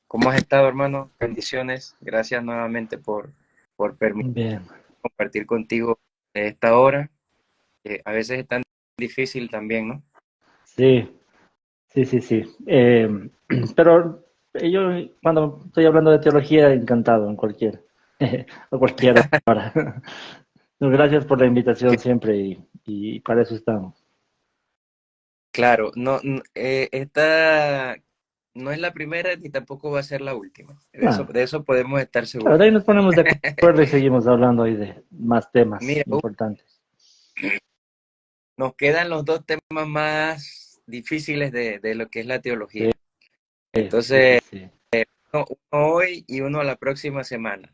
¿Cómo has estado, hermano? Bendiciones. Gracias nuevamente por permitir Bien, compartir contigo esta hora. A veces es tan difícil también, ¿no? sí, sí. Pero yo cuando estoy hablando de teología, encantado en cualquier, a cualquier hora. No, gracias por la invitación Que, siempre y para eso estamos. claro, esta no es la primera ni tampoco va a ser la última. Ah, De eso podemos estar claro, de seguros. ahí nos ponemos de acuerdo y seguimos hablando hoy de más temas Mira, importantes. nos quedan los dos temas más difíciles de lo que es la Sí, teología. sí, Entonces, sí. uno hoy y uno la próxima semana.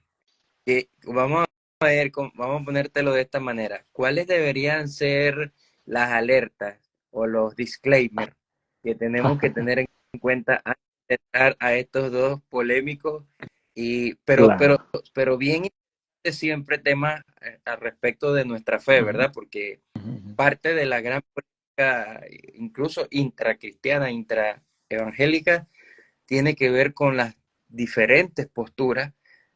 Que vamos a ver, vamos a ponértelo de esta manera. ¿Cuáles deberían ser las alertas o los disclaimers que tenemos que tener en cuenta antes de entrar a estos dos polémicos y Claro. pero bien siempre temas al respecto de nuestra fe, Ujú, ¿verdad? Porque ujú, parte de la gran política, incluso intracristiana, intraevangélica, tiene que ver con las diferentes posturas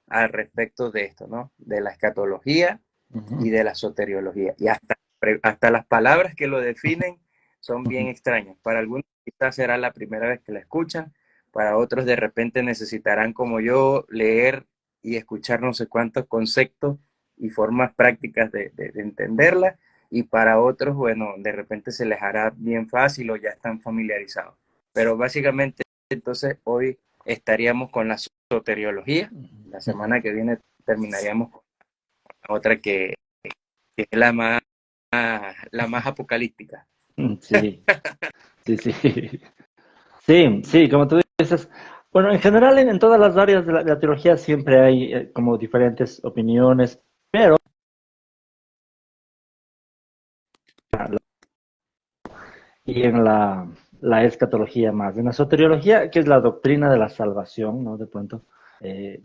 al respecto de esto, ¿no? De la escatología y ujú, de la soteriología. Y hasta las palabras que lo definen son bien ujú. extrañas. Para algunos quizás será la primera vez que la escuchan, para otros de repente necesitarán, como yo, leer y escuchar no sé cuántos conceptos y formas prácticas de entenderla, y para otros, bueno, de repente se les hará bien fácil o ya están familiarizados. Pero básicamente, entonces, hoy estaríamos con la soteriología, la Ujú. semana que viene terminaríamos con otra que es la más apocalíptica. Sí, sí, sí. Sí, sí, como tú dices. Bueno, en general en todas las áreas de la teología siempre hay como diferentes opiniones, pero y en la escatología más. En la soteriología, que es la doctrina de la salvación, ¿no? De pronto, eh,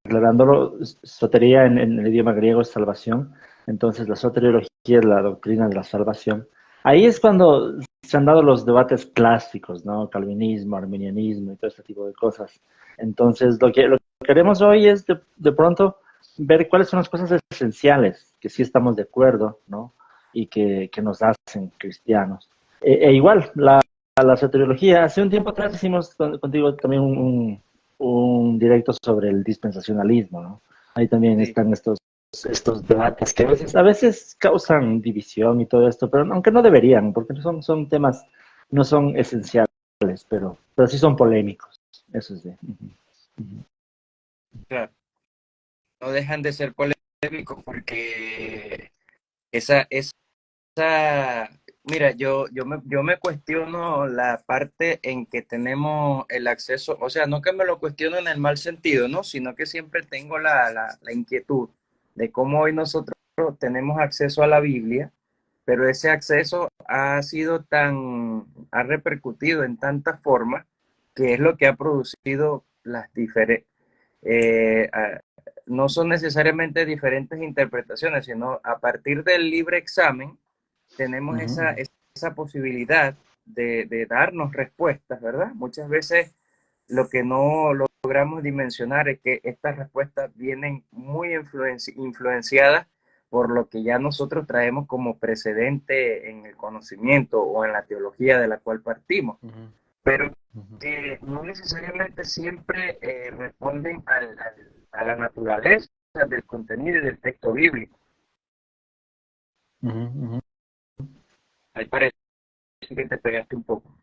aclarándolo, sotería en el idioma griego es salvación, entonces la soteriología es la doctrina de la salvación. Ahí es cuando se han dado los debates clásicos, ¿no? Calvinismo, arminianismo y todo este tipo de cosas. Entonces, lo que queremos hoy es de pronto ver cuáles son las cosas esenciales, que sí estamos de acuerdo, ¿no? Y que nos hacen cristianos. Igual, la soteriología, hace un tiempo atrás hicimos contigo también un directo sobre el dispensacionalismo, ¿no? Ahí también Sí, están estos debates que a veces causan división y todo esto, pero aunque no deberían, porque son temas, no son esenciales, pero sí son polémicos. Eso es de. Ujú, ujú. claro. No dejan de ser polémicos porque esa, mira, yo me cuestiono la parte en que tenemos el acceso, o sea, no que me lo cuestiono en el mal sentido, ¿no? Sino que siempre tengo la inquietud de cómo hoy nosotros tenemos acceso a la Biblia, pero ese acceso ha sido ha repercutido en tantas formas que es lo que ha producido las diferentes, no son necesariamente diferentes interpretaciones, sino a partir del libre examen tenemos Ujú, ujú. esa posibilidad de darnos respuestas, ¿verdad? Muchas veces lo que no logramos dimensionar es que estas respuestas vienen muy influenciadas por lo que ya nosotros traemos como precedente en el conocimiento o en la teología de la cual partimos, Ujú, pero ujú, que no necesariamente siempre responden a la naturaleza del contenido y del texto bíblico. ujú, ujú. Ahí parece que te pegaste un poco.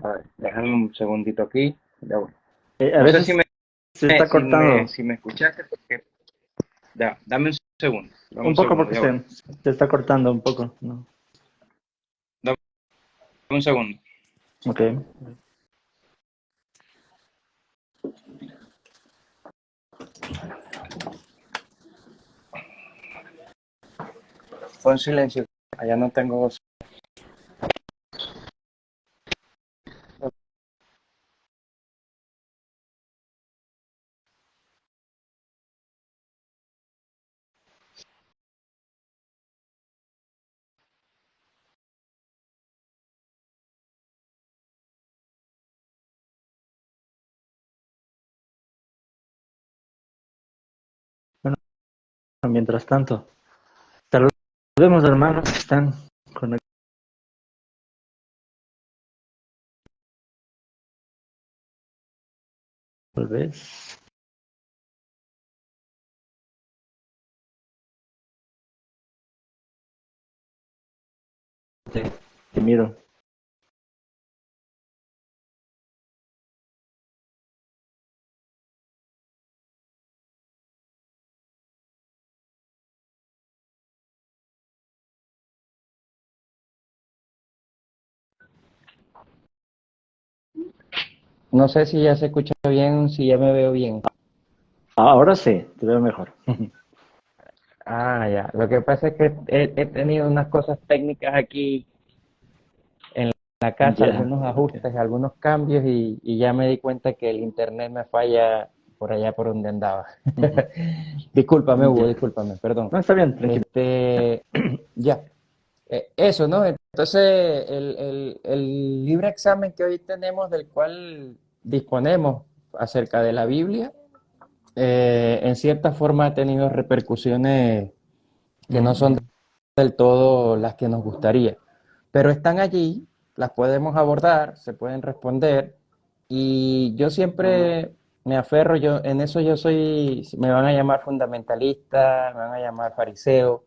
A ver, déjame un segundito aquí. Ya voy. A No sé veces se está si cortando me escuchaste, porque dame un un poco segundo, porque ya voy. se está cortando un poco, ¿no? Dame un segundo. Ok. Pon silencio. Allá no tengo voz. mientras tanto. Saludemos hermanos que están conectados. Tal vez. Te miro. No sé si ya se escucha bien, si ya me veo bien. Ahora sí, te veo mejor. Ah, ya. Lo que pasa es que he tenido unas cosas técnicas aquí en la casa, Ya, algunos ok. ajustes, algunos cambios y ya me di cuenta que el internet me falla por allá por donde andaba. Ujú. Discúlpame, Hugo, Ya. discúlpame, perdón. No, está bien, tranquilo. Ya. Eso, ¿no? Entonces, el libre examen que hoy tenemos, del cual disponemos acerca de la Biblia, en cierta forma ha tenido repercusiones que no son Ujú. del todo las que nos gustaría, pero están allí, las podemos abordar, se pueden responder y yo siempre me aferro, yo en eso yo soy, me van a llamar fundamentalista, me van a llamar fariseo,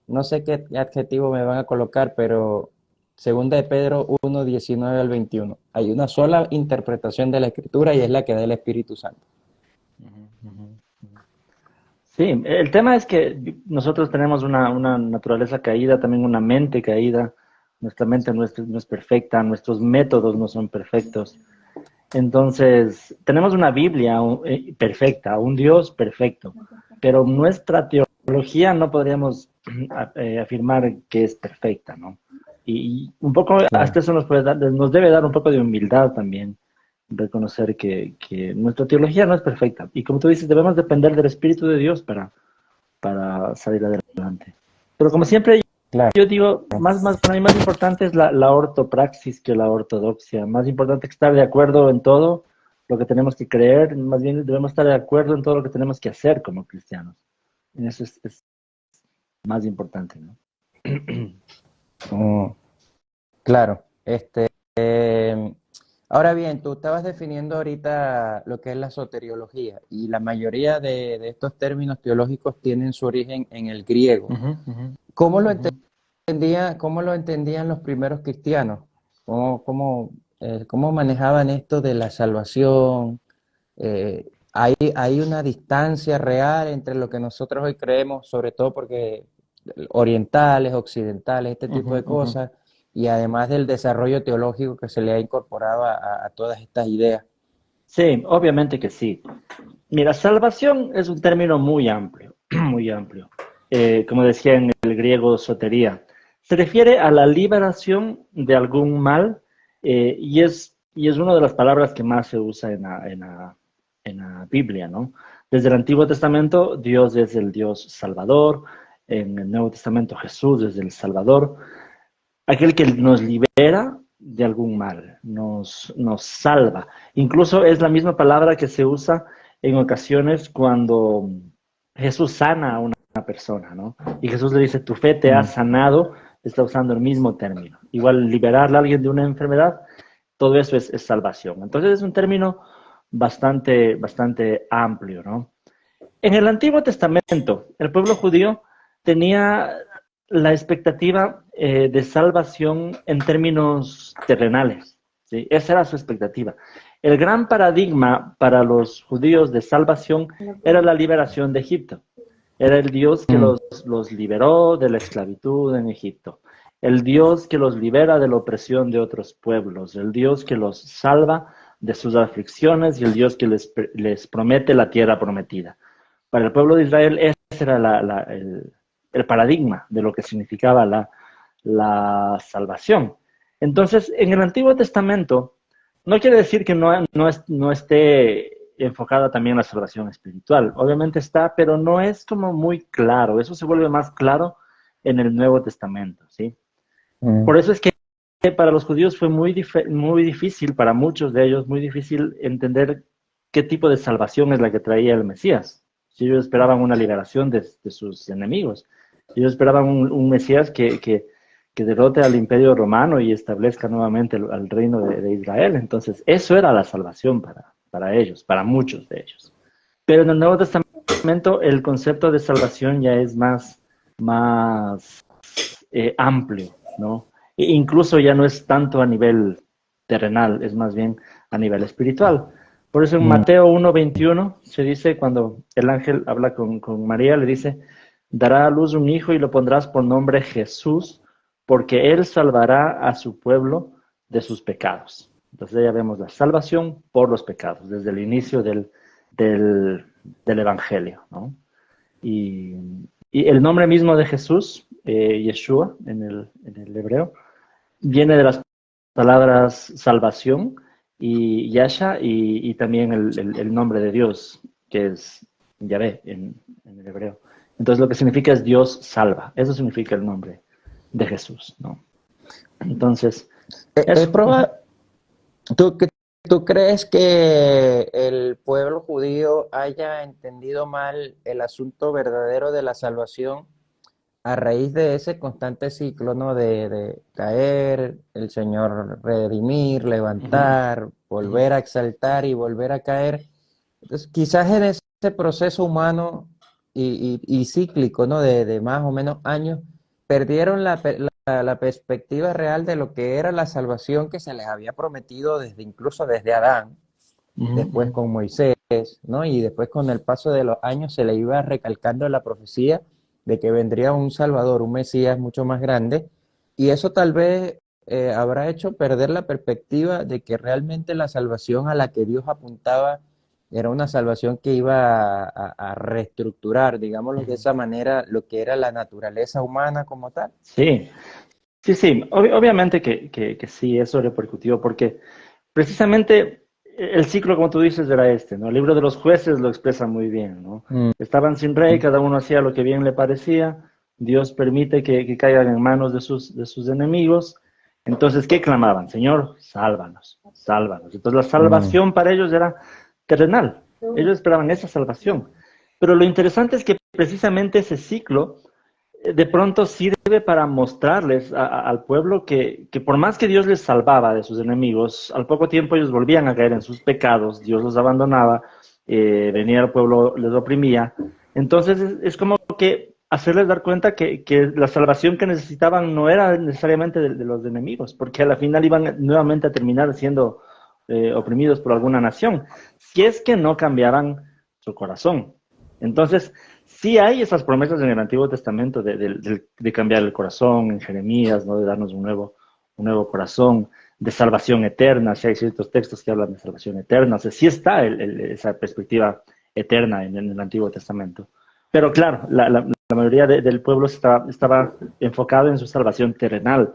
no sé qué adjetivo me van a colocar, pero segunda de Pedro 1:19 al 21, hay una sola interpretación de la Escritura y es la que da el Espíritu Santo. Ujú, ujú. Sí, el tema es que nosotros tenemos una naturaleza caída, también una mente caída. Nuestra mente no es perfecta, nuestros métodos no son perfectos. Entonces, tenemos una Biblia perfecta, un Dios perfecto, pero nuestra teología no podríamos afirmar que es perfecta, ¿no? Y un poco, Claro. hasta eso nos debe dar un poco de humildad también, reconocer que nuestra teología no es perfecta. Y como tú dices, debemos depender del Espíritu de Dios para salir adelante. Pero como siempre, Claro. yo digo, para mí más importante es la ortopraxis que la ortodoxia. Más importante que estar de acuerdo en todo lo que tenemos que creer, más bien debemos estar de acuerdo en todo lo que tenemos que hacer como cristianos. En eso es más importante, ¿no? Mm, claro. Ahora bien, tú estabas definiendo ahorita lo que es la soteriología y la mayoría de estos términos teológicos tienen su origen en el griego. Ujú, ujú, ¿Cómo lo ujú. cómo lo entendían los primeros cristianos? ¿Cómo manejaban esto de la salvación? ¿Hay una distancia real entre lo que nosotros hoy creemos, sobre todo porque orientales, occidentales, este Ujú, tipo de ujú. cosas, y además del desarrollo teológico que se le ha incorporado a todas estas ideas? Sí, obviamente que sí. Mira, salvación es un término muy amplio, muy amplio. Como decía en el griego, sotería. Se refiere a la liberación de algún mal y es una de las palabras que más se usa en la Biblia, ¿no? Desde el Antiguo Testamento, Dios es el Dios Salvador. En el Nuevo Testamento, Jesús es el Salvador. Aquel que nos libera de algún mal, nos salva. Incluso es la misma palabra que se usa en ocasiones cuando Jesús sana a una persona, ¿no? Y Jesús le dice, tu fe te ha Mm, sanado, está usando el mismo término. Igual liberar a alguien de una enfermedad, todo eso es salvación. Entonces es un término bastante amplio, ¿no? En el Antiguo Testamento, el pueblo judío tenía la expectativa de salvación en términos terrenales, ¿sí? Esa era su expectativa. El gran paradigma para los judíos de salvación era la liberación de Egipto. Era el Dios que mm, los liberó de la esclavitud en Egipto. El Dios que los libera de la opresión de otros pueblos. El Dios que los salva de sus aflicciones y el Dios que les promete la tierra prometida. Para el pueblo de Israel ese era el paradigma de lo que significaba la salvación. Entonces, en el Antiguo Testamento, no quiere decir que no esté enfocada también la salvación espiritual. Obviamente está, pero no es como muy claro. Eso se vuelve más claro en el Nuevo Testamento, ¿sí? mm, Por eso es que para los judíos fue muy difícil, para muchos de ellos, muy difícil entender qué tipo de salvación es la que traía el Mesías. Si ellos esperaban una liberación de sus enemigos. Ellos esperaban un Mesías que derrote al Imperio Romano y establezca nuevamente al reino de Israel. Entonces, eso era la salvación para ellos, para muchos de ellos. Pero en el Nuevo Testamento el concepto de salvación ya es más amplio, ¿no? E incluso ya no es tanto a nivel terrenal, es más bien a nivel espiritual. Por eso en Mm. Mateo 1:21 se dice, cuando el ángel habla con María, le dice, dará a luz un hijo y lo pondrás por nombre Jesús, porque él salvará a su pueblo de sus pecados. Entonces ya vemos la salvación por los pecados, desde el inicio del Evangelio, ¿no? Y, y el nombre mismo de Jesús, Yeshua, en el hebreo, viene de las palabras salvación y Yasha y también el nombre de Dios, que es Yahvé en el hebreo. Entonces lo que significa es Dios salva. Eso significa el nombre de Jesús, ¿no? Entonces, Es eso. probable. ¿Tú, tú crees que el pueblo judío haya entendido mal el asunto verdadero de la salvación a raíz de ese constante ciclo, ¿no? De caer, el Señor redimir, Ujú, levantar, ujú. volver a exaltar y volver a caer? Entonces, quizás en ese proceso humano y cíclico, ¿no? De más o menos años, perdieron la perspectiva real de lo que era la salvación que se les había prometido desde incluso desde Adán, Ujú, después ujú. con Moisés, ¿no? Y después con el paso de los años se le iba recalcando la profecía de que vendría un Salvador, un Mesías mucho más grande, y eso tal vez habrá hecho perder la perspectiva de que realmente la salvación a la que Dios apuntaba era una salvación que iba a reestructurar, digámoslo de Ujú. esa manera, lo que era la naturaleza humana como tal. Sí, sí, sí. Obviamente que sí, eso repercutió, porque precisamente el ciclo, como tú dices, era este, ¿no? El libro de los jueces lo expresa muy bien, ¿no? Mm. Estaban sin rey, cada uno hacía lo que bien le parecía, Dios permite que caigan en manos de sus enemigos. Entonces, ¿qué clamaban? Señor, sálvanos, sálvanos. Entonces, la Mm. salvación para ellos era terrenal. Ellos esperaban esa salvación. Pero lo interesante es que precisamente ese ciclo de pronto sirve para mostrarles al pueblo que por más que Dios les salvaba de sus enemigos, al poco tiempo ellos volvían a caer en sus pecados, Dios los abandonaba, venía el pueblo, les oprimía. Entonces es como que hacerles dar cuenta que la salvación que necesitaban no era necesariamente de los enemigos, porque a la final iban nuevamente a terminar siendo oprimidos por alguna nación, si es que no cambiaran su corazón. Entonces, sí hay esas promesas en el Antiguo Testamento de cambiar el corazón, en Jeremías, ¿no? De darnos un nuevo corazón, de salvación eterna. Si hay ciertos textos que hablan de salvación eterna. O sea, sí está esa perspectiva eterna en el Antiguo Testamento. Pero claro, la mayoría del pueblo estaba enfocado en su salvación terrenal.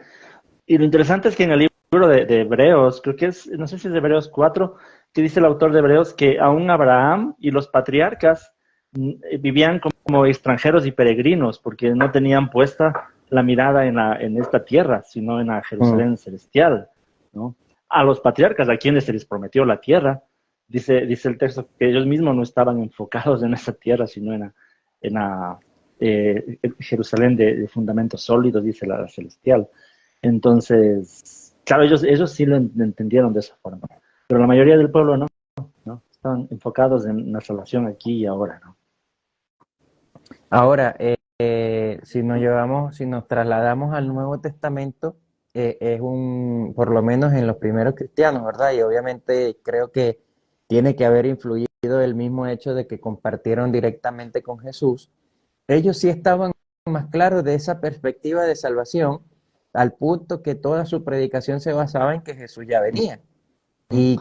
Y lo interesante es que en el libro de Hebreos, creo que es, no sé si es de Hebreos 4, que dice el autor de Hebreos que aún Abraham y los patriarcas vivían como extranjeros y peregrinos, porque no tenían puesta la mirada en esta tierra, sino en la Mm. Jerusalén celestial, ¿no? A los patriarcas, a quienes se les prometió la tierra, dice el texto que ellos mismos no estaban enfocados en esa tierra, sino en la Jerusalén de fundamentos sólidos, dice la celestial. Entonces, claro, ellos sí lo entendieron de esa forma, pero la mayoría del pueblo no, ¿no? Estaban enfocados en la salvación aquí y ahora, ¿no? Ahora, si nos llevamos, si nos trasladamos al Nuevo Testamento, es por lo menos en los primeros cristianos, ¿verdad? Y obviamente creo que tiene que haber influido el mismo hecho de que compartieron directamente con Jesús. Ellos sí estaban más claros de esa perspectiva de salvación, al punto que toda su predicación se basaba en que Jesús ya venía. Y,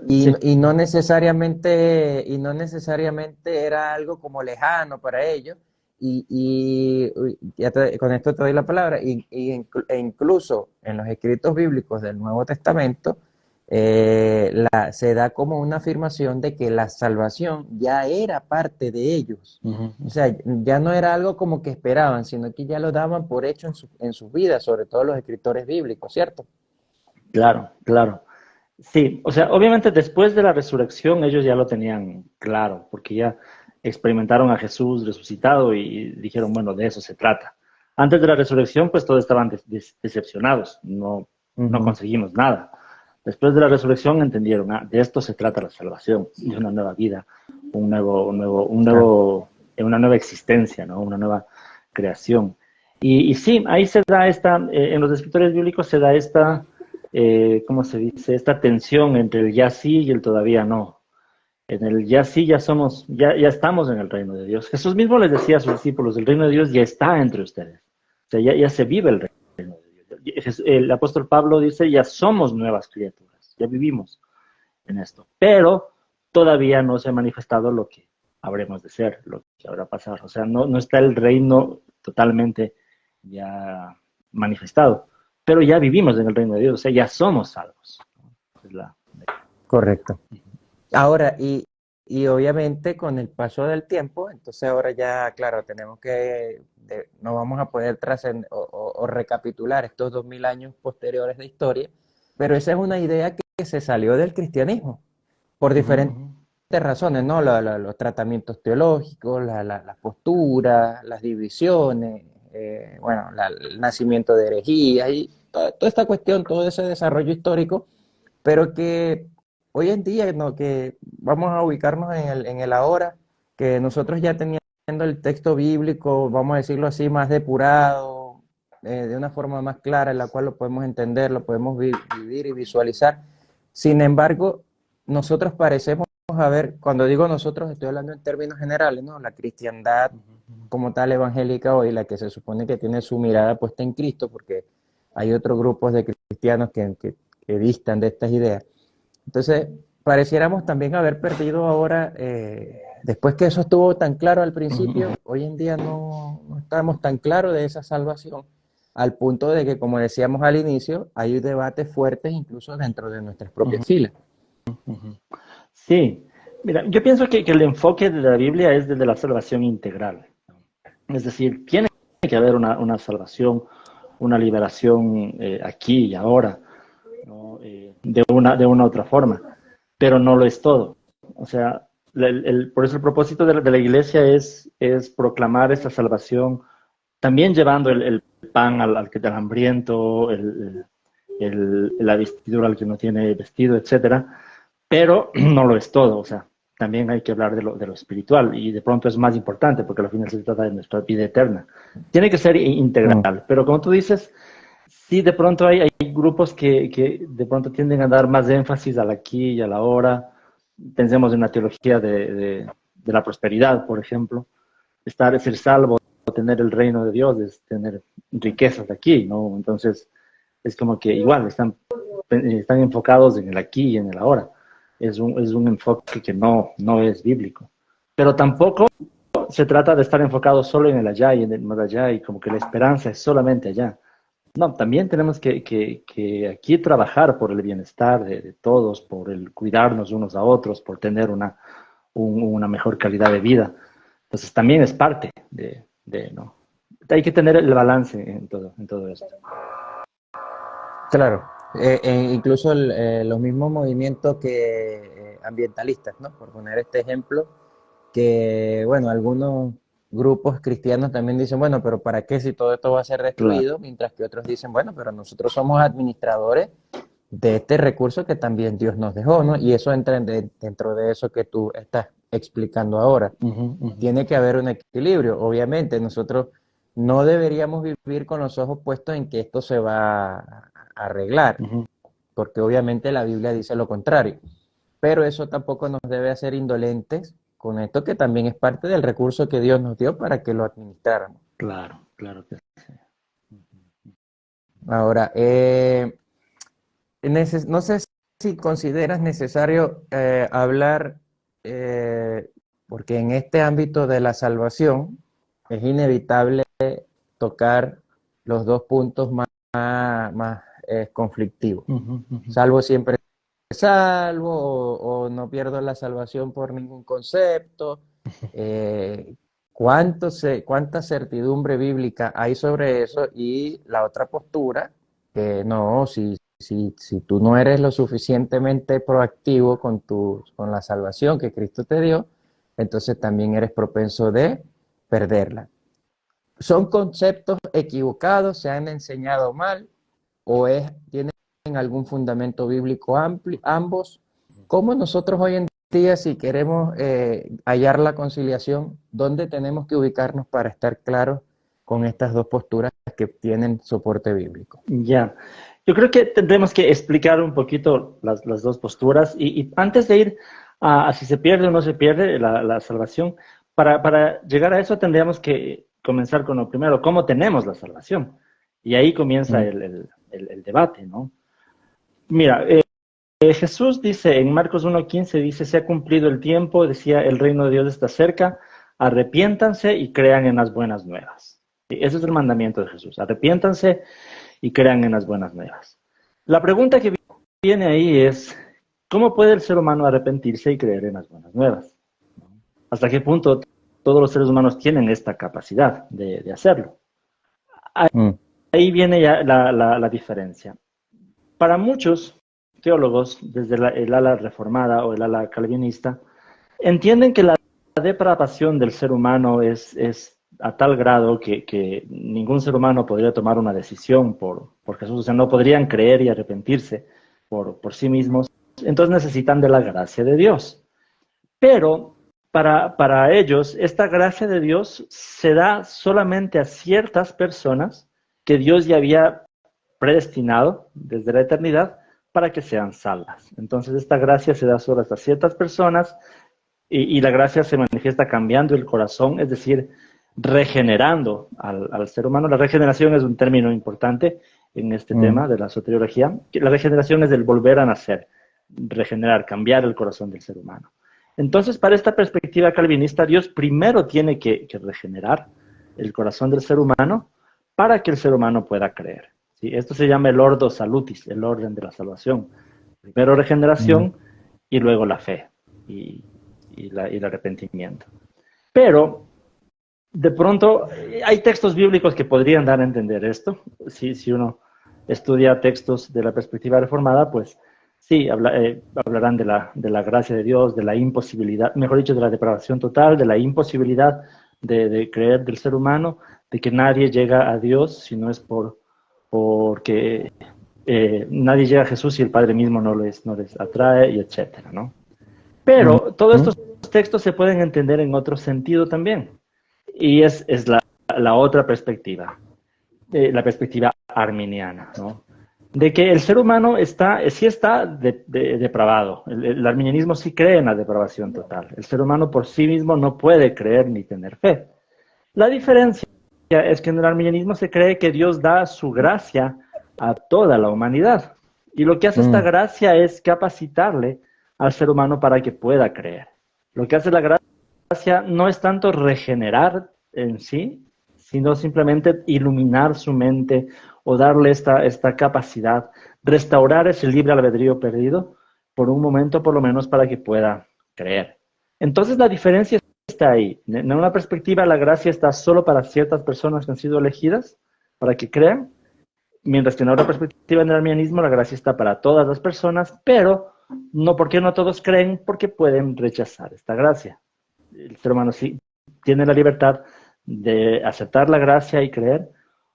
Sí. y no necesariamente era algo como lejano para ellos. Con esto te doy la palabra. E incluso en los escritos bíblicos del Nuevo Testamento se da como una afirmación de que la salvación ya era parte de ellos. Ujú, O ujú. sea, ya no era algo como que esperaban, sino que ya lo daban por hecho en sus vidas, sobre todo los escritores bíblicos, ¿cierto? Claro, claro. Sí, o sea, obviamente después de la resurrección ellos ya lo tenían claro, porque ya experimentaron a Jesús resucitado y dijeron, bueno, de eso se trata. Antes de la resurrección, pues todos estaban decepcionados, no Ujú. conseguimos nada. Después de la resurrección entendieron, de esto se trata la salvación, de una nueva vida, Claro. una nueva existencia, ¿no? Una nueva creación. Y sí, ahí se da en los escritores bíblicos se da ¿cómo se dice? Esta tensión entre el ya sí y el todavía no. En el ya sí, ya estamos en el reino de Dios. Jesús mismo les decía a sus discípulos, el reino de Dios ya está entre ustedes. O sea, ya se vive el reino de Dios. El apóstol Pablo dice, ya somos nuevas criaturas, ya vivimos en esto. Pero todavía no se ha manifestado lo que habremos de ser, lo que habrá pasado. O sea, no está el reino totalmente ya manifestado. Pero ya vivimos en el reino de Dios, o sea, ya somos salvos. Es la... Correcto. Ahora, y obviamente con el paso del tiempo, entonces ahora ya, claro, tenemos que, no vamos a poder trascender o recapitular estos 2000 años posteriores de historia, pero esa es una idea que se salió del cristianismo por Uh -huh, uh diferentes -huh. razones, ¿no? Los tratamientos teológicos, las posturas, las divisiones, bueno, el nacimiento de herejías y toda esta cuestión, todo ese desarrollo histórico, pero que hoy en día, ¿no? Que vamos a ubicarnos en el ahora, que nosotros ya teniendo el texto bíblico, vamos a decirlo así, más depurado, de una forma más clara, en la cual lo podemos entender, lo podemos vivir y visualizar. Sin embargo, nosotros parecemos haber, cuando digo nosotros, estoy hablando en términos generales, ¿no? La cristiandad como tal evangélica hoy, la que se supone que tiene su mirada puesta en Cristo, porque hay otros grupos de cristianos que distan de estas ideas. Entonces, pareciéramos también haber perdido ahora, después que eso estuvo tan claro al Uh -huh, uh -huh. principio, hoy en día no estamos tan claros de esa salvación, al punto de que, como decíamos al inicio, hay debates fuertes incluso dentro de nuestras Uh propias filas. -huh. Sí, mira, yo pienso que el enfoque de la Biblia es desde la salvación integral. Es decir, tiene que haber una salvación, una liberación aquí y ahora, ¿no? De una otra forma, pero no lo es todo. O sea, por eso el propósito de la iglesia es proclamar esa salvación, también llevando el pan al hambriento, la vestidura al que no tiene vestido, etcétera, pero no lo es todo. O sea, también hay que hablar de lo espiritual y de pronto es más importante porque al final se trata de nuestra vida eterna. Tiene que ser Mm, integral, pero como tú dices, sí, de pronto hay grupos que de pronto tienden a dar más énfasis al aquí y a la ahora. Pensemos en la teología de la prosperidad, por ejemplo. Ser salvo, tener el reino de Dios, es tener riquezas aquí, ¿no? Entonces, es como que igual están enfocados en el aquí y en el ahora. Es un enfoque que no es bíblico. Pero tampoco se trata de estar enfocado solo en el allá y en el más allá y como que la esperanza es solamente allá. No, también tenemos que aquí trabajar por el bienestar de todos, por el cuidarnos unos a otros, por tener una mejor calidad de vida. Entonces también es parte ¿no? Hay que tener el balance en todo esto. claro, incluso los mismos movimientos que ambientalistas, ¿no? Por poner este ejemplo, que, bueno, algunos grupos cristianos también dicen, bueno, pero ¿para qué si todo esto va a ser Claro. destruido? Mientras que otros dicen, bueno, pero nosotros somos administradores de este recurso que también Dios nos dejó, ¿no? Y eso entra dentro de eso que tú estás explicando ahora. Uh -huh, uh -huh. Tiene que haber un equilibrio. Obviamente, nosotros no deberíamos vivir con los ojos puestos en que esto se va a arreglar, Uh -huh. porque obviamente la Biblia dice lo contrario. Pero eso tampoco nos debe hacer indolentes con esto que también es parte del recurso que Dios nos dio para que lo administráramos. Claro, claro que sí. Ahora, no sé si consideras necesario hablar, porque en este ámbito de la salvación es inevitable tocar los dos puntos más conflictivos. Uh -huh, uh -huh. Salvo siempre salvo o no pierdo la salvación por ningún concepto. Eh, ¿Cuánta certidumbre bíblica hay sobre eso? Y la otra postura, que no, si tú no eres lo suficientemente proactivo con la salvación que Cristo te dio, entonces también eres propenso de perderla. ¿Son conceptos equivocados? ¿Se han enseñado mal? ¿O tienen algún fundamento bíblico amplio, ambos? ¿Cómo nosotros hoy en día, si queremos hallar la conciliación, dónde tenemos que ubicarnos para estar claros con estas dos posturas que tienen soporte bíblico? Ya, yo creo que tendremos que explicar un poquito las dos posturas y antes de ir a si se pierde o no se pierde la salvación, para llegar a eso tendríamos que comenzar con lo primero, ¿cómo tenemos la salvación? Y ahí comienza Mm. el debate, ¿no? Mira, Jesús dice en Marcos 1:15, dice, se ha cumplido el tiempo, decía, el reino de Dios está cerca, arrepiéntanse y crean en las buenas nuevas. Sí, ese es el mandamiento de Jesús, arrepiéntanse y crean en las buenas nuevas. La pregunta que viene ahí es, ¿cómo puede el ser humano arrepentirse y creer en las buenas nuevas? ¿Hasta qué punto todos los seres humanos tienen esta capacidad de hacerlo? Mm. Ahí viene ya la diferencia. Para muchos teólogos, desde el ala reformada o el ala calvinista, entienden que la depravación del ser humano es a tal grado que ningún ser humano podría tomar una decisión por Jesús, o sea, no podrían creer y arrepentirse por sí mismos, entonces necesitan de la gracia de Dios. Pero para ellos, esta gracia de Dios se da solamente a ciertas personas que Dios ya había predestinado desde la eternidad para que sean salvas. Entonces esta gracia se da solo a ciertas personas y la gracia se manifiesta cambiando el corazón, es decir, regenerando al ser humano. La regeneración es un término importante en este tema de la soteriología. La regeneración es el volver a nacer, regenerar, cambiar el corazón del ser humano. Entonces, para esta perspectiva calvinista, Dios primero tiene que regenerar el corazón del ser humano para que el ser humano pueda creer. ¿Sí? Esto se llama el ordo salutis, el orden de la salvación. Primero regeneración y luego la fe y el arrepentimiento. Pero, de pronto, hay textos bíblicos que podrían dar a entender esto. Si uno estudia textos de la perspectiva reformada, pues sí, hablarán de la gracia de Dios, de la imposibilidad, mejor dicho, de la depravación total, de la imposibilidad de creer del ser humano, de que nadie llega a Dios si no es porque nadie llega a Jesús si el Padre mismo no les atrae, y etcétera, ¿no? Pero todos estos textos se pueden entender en otro sentido también, y es la otra perspectiva, la perspectiva arminiana, ¿no? De que el ser humano sí está depravado. El arminianismo sí cree en la depravación total. El ser humano por sí mismo no puede creer ni tener fe. La diferencia es que en el arminianismo se cree que Dios da su gracia a toda la humanidad. Y lo que hace esta gracia es capacitarle al ser humano para que pueda creer. Lo que hace la gracia no es tanto regenerar en sí, sino simplemente iluminar su mente o darle esta capacidad, restaurar ese libre albedrío perdido por un momento por lo menos para que pueda creer. Entonces la diferencia está ahí. En una perspectiva la gracia está solo para ciertas personas que han sido elegidas para que crean, mientras que en otra perspectiva en el arminianismo la gracia está para todas las personas, pero no porque no todos creen, porque pueden rechazar esta gracia. El ser humano sí tiene la libertad de aceptar la gracia y creer,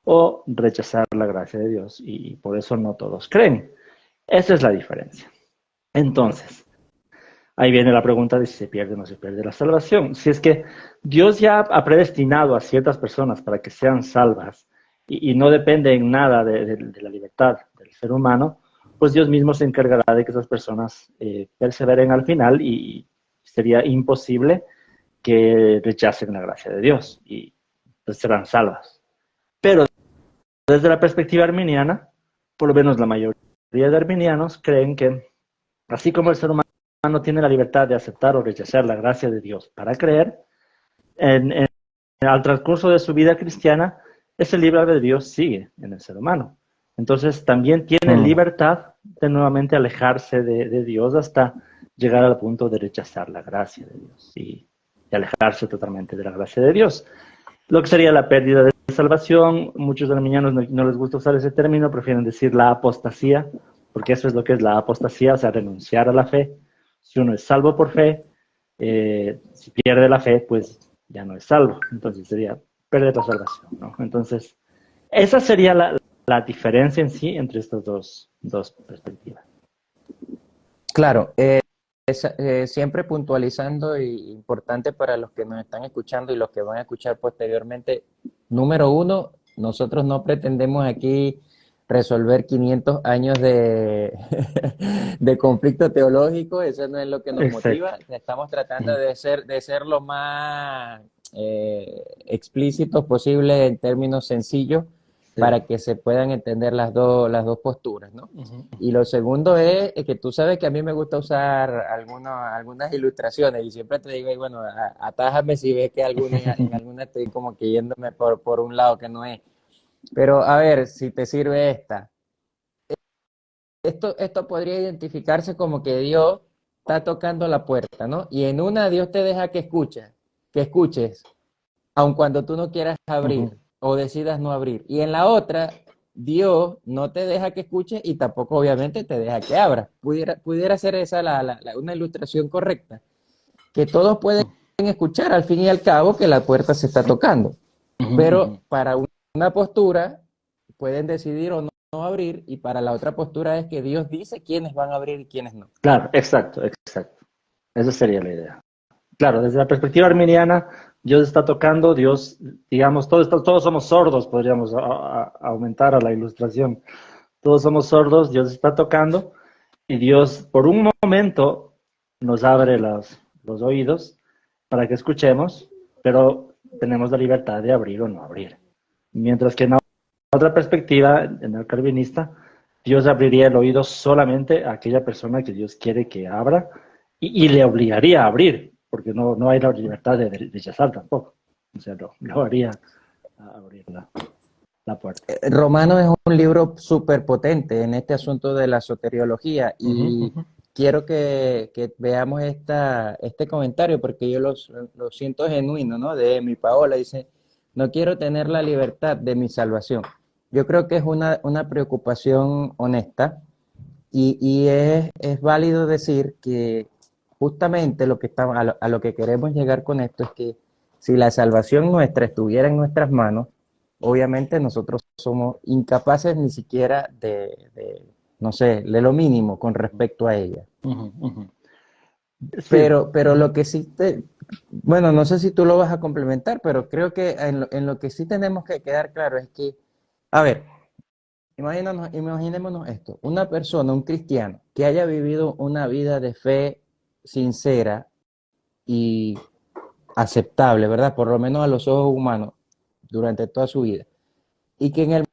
o rechazar la gracia de Dios, y por eso no todos creen. Esa es la diferencia. Entonces, ahí viene la pregunta de si se pierde o no se pierde la salvación. Si es que Dios ya ha predestinado a ciertas personas para que sean salvas y no depende en nada de la libertad del ser humano, pues Dios mismo se encargará de que esas personas perseveren al final y sería imposible que rechacen la gracia de Dios y pues serán salvas. Pero desde la perspectiva arminiana, por lo menos la mayoría de arminianos creen que así como el ser humano tiene la libertad de aceptar o rechazar la gracia de Dios para creer, al transcurso de su vida cristiana, ese libre albedrío sigue en el ser humano. Entonces también tiene libertad de nuevamente alejarse de Dios hasta llegar al punto de rechazar la gracia de Dios y de alejarse totalmente de la gracia de Dios. Lo que sería la pérdida de salvación. Muchos arminianos no les gusta usar ese término, prefieren decir la apostasía, porque eso es lo que es la apostasía, o sea, renunciar a la fe. Si uno es salvo por fe, Si pierde la fe, pues ya no es salvo. Entonces sería perder la salvación, ¿no? Entonces, esa sería la diferencia en sí entre estas dos perspectivas. Claro, siempre puntualizando y importante para los que nos están escuchando y los que van a escuchar posteriormente. Número uno, nosotros no pretendemos aquí resolver 500 años de, de conflicto teológico, eso no es lo que nos Exacto. motiva. Estamos tratando de ser lo más explícitos posible en términos sencillos Sí. para que se puedan entender las dos posturas, ¿no? Ujú. Y lo segundo es que tú sabes que a mí me gusta usar algunas ilustraciones y siempre te digo, y bueno, atájame si ves que en alguna estoy como que yéndome por un lado que no es. Pero a ver, si te sirve esta. Esto podría identificarse como que Dios está tocando la puerta, ¿no? Y en una Dios te deja que escuches, aun cuando tú no quieras Ujú. abrir o decidas no abrir. Y en la otra, Dios no te deja que escuches y tampoco obviamente te deja que abras. Pudiera ser esa una ilustración correcta, que todos pueden escuchar al fin y al cabo que la puerta se está tocando, Ujú. pero Ujú. para una postura pueden decidir o no abrir y para la otra postura es que Dios dice quiénes van a abrir y quiénes no. Claro, exacto, exacto. Esa sería la idea. Claro, desde la perspectiva arminiana, Dios está tocando, Dios, digamos, todos somos sordos, podríamos aumentar a la ilustración. Todos somos sordos, Dios está tocando y Dios por un momento nos abre los oídos para que escuchemos, pero tenemos la libertad de abrir o no abrir. Mientras que en la otra perspectiva, en el calvinista, Dios abriría el oído solamente a aquella persona que Dios quiere que abra y le obligaría a abrir, porque no hay la libertad de rechazar tampoco. O sea, lo haría a abrir la puerta. Romanos es un libro súper potente en este asunto de la soteriología Ujú, y ujú. quiero que veamos este comentario porque yo lo siento genuino, ¿no? De mi Paola, dice, no quiero tener la libertad de mi salvación. Yo creo que es una preocupación honesta y es válido decir que justamente lo que estamos, a lo que queremos llegar con esto es que si la salvación nuestra estuviera en nuestras manos, obviamente nosotros somos incapaces ni siquiera no sé, de lo mínimo con respecto a ella. Ujú, ujú. Sí. Pero lo que sí bueno, no sé si tú lo vas a complementar, pero creo que en lo que sí tenemos que quedar claro es que, a ver, imaginémonos esto, una persona, un cristiano, que haya vivido una vida de fe sincera y aceptable, ¿verdad? Por lo menos a los ojos humanos, durante toda su vida. Y que en el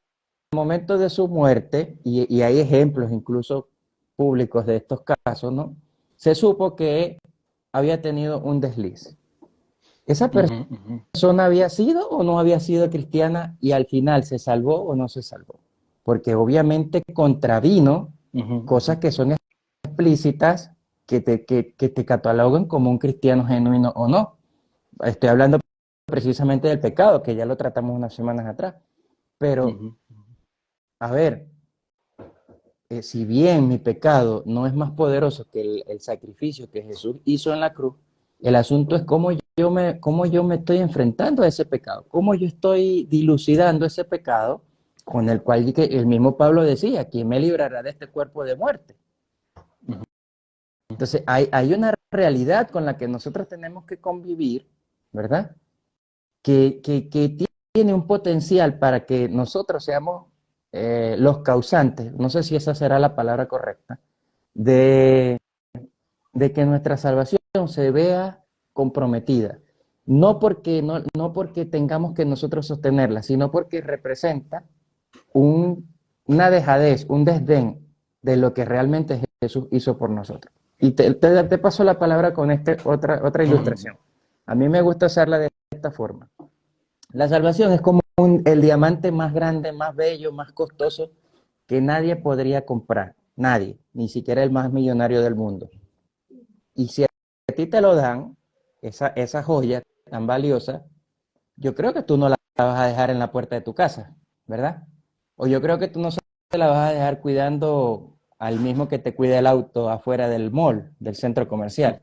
momento de su muerte, y hay ejemplos incluso públicos de estos casos, ¿no? Se supo que había tenido un desliz. ¿Esa Ujú, ujú. persona había sido o no había sido cristiana y al final se salvó o no se salvó? Porque obviamente contravino Ujú, ujú. cosas que son explícitas que te catalogan como un cristiano genuino o no. Estoy hablando precisamente del pecado, que ya lo tratamos unas semanas atrás. Pero, Ujú. a ver, si bien mi pecado no es más poderoso que el sacrificio que Jesús hizo en la cruz, el asunto es cómo yo me estoy enfrentando a ese pecado, cómo yo estoy dilucidando ese pecado con el cual el mismo Pablo decía, ¿quién me librará de este cuerpo de muerte? Entonces, hay una realidad con la que nosotros tenemos que convivir, ¿verdad? Que tiene un potencial para que nosotros seamos los causantes, no sé si esa será la palabra correcta, de, de que nuestra salvación se vea comprometida. No porque tengamos que nosotros sostenerla, sino porque representa una dejadez, un desdén de lo que realmente Jesús hizo por nosotros. Y te paso la palabra con otra Ujú. ilustración. A mí me gusta hacerla de esta forma. La salvación es como el diamante más grande, más bello, más costoso que nadie podría comprar. Nadie, ni siquiera el más millonario del mundo. Y si a ti te lo dan, esa joya tan valiosa, yo creo que tú no la vas a dejar en la puerta de tu casa, ¿verdad? O yo creo que tú no se la vas a dejar cuidando al mismo que te cuida el auto afuera del mall, del centro comercial.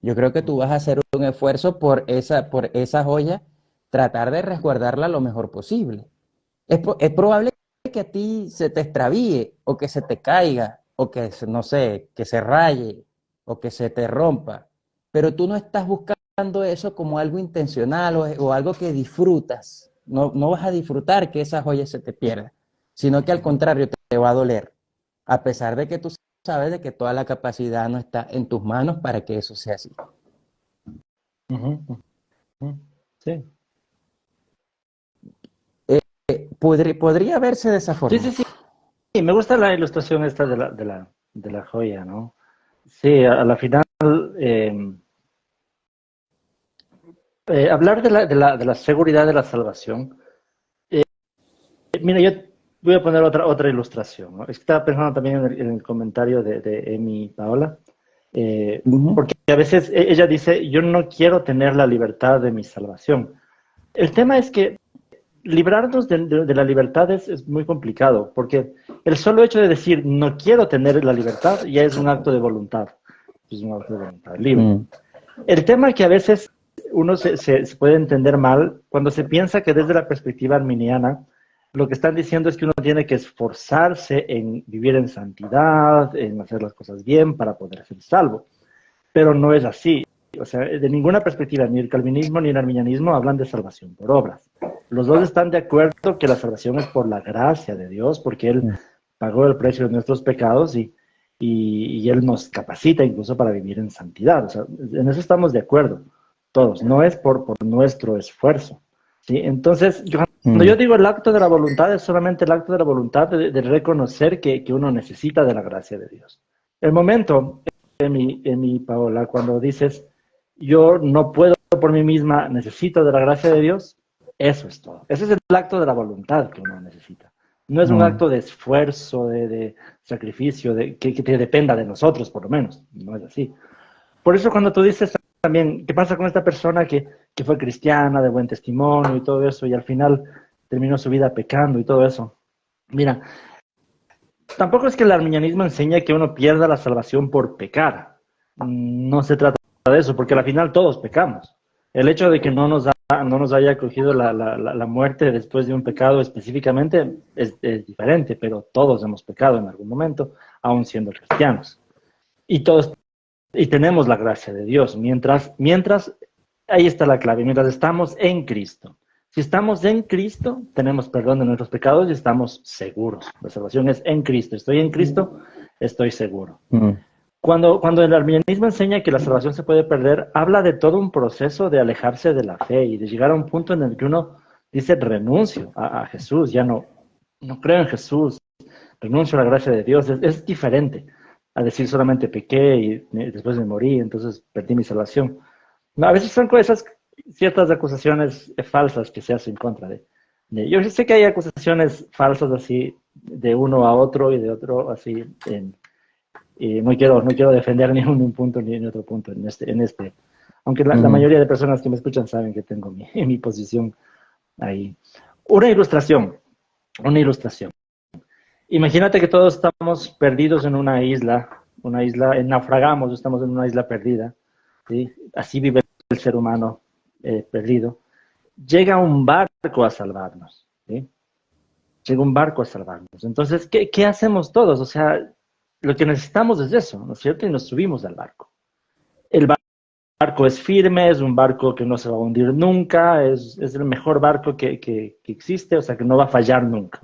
Yo creo que tú vas a hacer un esfuerzo por esa joya, tratar de resguardarla lo mejor posible. Es probable que a ti se te extravíe, o que se te caiga, o que, no sé, que se raye, o que se te rompa, pero tú no estás buscando eso como algo intencional o algo que disfrutas. No, no vas a disfrutar que esa joya se te pierda, sino que al contrario te va a doler, a pesar de que tú sabes de que toda la capacidad no está en tus manos para que eso sea así. Ujú, ujú. Sí. Podría verse de esa Sí, forma. sí, sí. Sí, me gusta la ilustración esta de la joya, ¿no? Sí, a la final, eh, hablar de la seguridad de la salvación. Mira, yo voy a poner otra ilustración, ¿no? Es que estaba pensando también en el comentario de Emi Paola, Ujú. porque a veces ella dice, yo no quiero tener la libertad de mi salvación. El tema es que librarnos de la libertad es muy complicado, porque el solo hecho de decir no quiero tener la libertad ya es un acto de voluntad, es un acto de voluntad libre. Mm. El tema es que a veces uno se puede entender mal cuando se piensa que desde la perspectiva arminiana lo que están diciendo es que uno tiene que esforzarse en vivir en santidad, en hacer las cosas bien para poder ser salvo, pero no es así. O sea, de ninguna perspectiva, ni el calvinismo ni el arminianismo hablan de salvación por obras. Los dos están de acuerdo que la salvación es por la gracia de Dios, porque Él Mm. pagó el precio de nuestros pecados y Él nos capacita incluso para vivir en santidad. O sea, en eso estamos de acuerdo, todos. No es por nuestro esfuerzo. ¿Sí? Entonces, cuando yo Mm. digo el acto de la voluntad, es solamente el acto de la voluntad de reconocer que uno necesita de la gracia de Dios. El momento, en mi Paola, cuando dices, yo no puedo por mí misma, necesito de la gracia de Dios, eso es todo. Ese es el acto de la voluntad que uno necesita. No es un Mm. acto de esfuerzo, de sacrificio, que dependa de nosotros, por lo menos. No es así. Por eso cuando tú dices también, ¿qué pasa con esta persona que fue cristiana, de buen testimonio y todo eso, y al final terminó su vida pecando y todo eso? Mira, tampoco es que el arminianismo enseñe que uno pierda la salvación por pecar. No se trata de eso, porque al final todos pecamos. El hecho de que no nos haya cogido la muerte después de un pecado específicamente es diferente, pero todos hemos pecado en algún momento, aún siendo cristianos. Y todos y tenemos la gracia de Dios. Mientras, ahí está la clave, mientras estamos en Cristo. Si estamos en Cristo, tenemos perdón de nuestros pecados y estamos seguros. La salvación es en Cristo. Estoy en Cristo, estoy seguro. Mm. Cuando el arminianismo enseña que la salvación se puede perder, habla de todo un proceso de alejarse de la fe y de llegar a un punto en el que uno dice renuncio a Jesús, ya no creo en Jesús, renuncio a la gracia de Dios. Es diferente a decir solamente pequé y después me morí, entonces perdí mi salvación. No, a veces son esas ciertas acusaciones falsas que se hacen contra yo sé que hay acusaciones falsas así de uno a otro y de otro así. Y no quiero defender ni un punto ni otro punto en este. Aunque la Mm. mayoría de personas que me escuchan saben que tengo mi posición ahí. Una ilustración, una ilustración. Imagínate que todos estamos perdidos en una isla, naufragamos, estamos en una isla perdida, ¿sí? Así vive el ser humano perdido. Llega un barco a salvarnos, ¿sí? Llega un barco a salvarnos. Entonces, ¿qué hacemos todos? O sea, lo que necesitamos es eso, ¿no es cierto? Y nos subimos al barco. El barco es firme, es un barco que no se va a hundir nunca, es el mejor barco que existe, o sea, que no va a fallar nunca.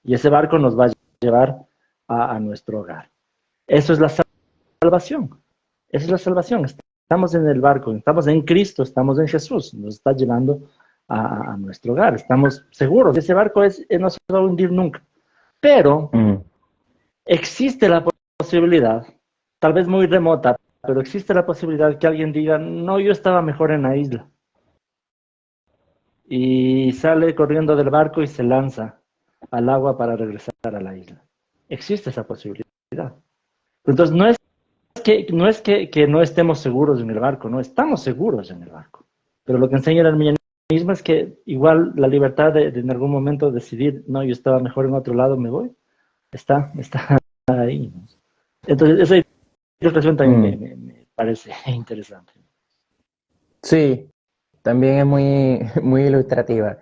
Y ese barco nos va a llevar a nuestro hogar. Eso es la salvación. Esa es la salvación. Estamos en el barco, estamos en Cristo, estamos en Jesús. Nos está llevando a nuestro hogar. Estamos seguros. Ese barco no se va a hundir nunca. Pero Mm. existe la posibilidad, tal vez muy remota, pero existe la posibilidad que alguien diga, no, yo estaba mejor en la isla. Y sale corriendo del barco y se lanza al agua para regresar a la isla. Existe esa posibilidad. Entonces, no es que no estemos seguros en el barco, no estamos seguros en el barco. Pero lo que enseña el arminianismo es que igual la libertad de en algún momento decidir, no, yo estaba mejor en otro lado, me voy, está ahí, ¿no? Entonces, esa ilustración también Mm. parece interesante. Sí, también es muy, muy ilustrativa.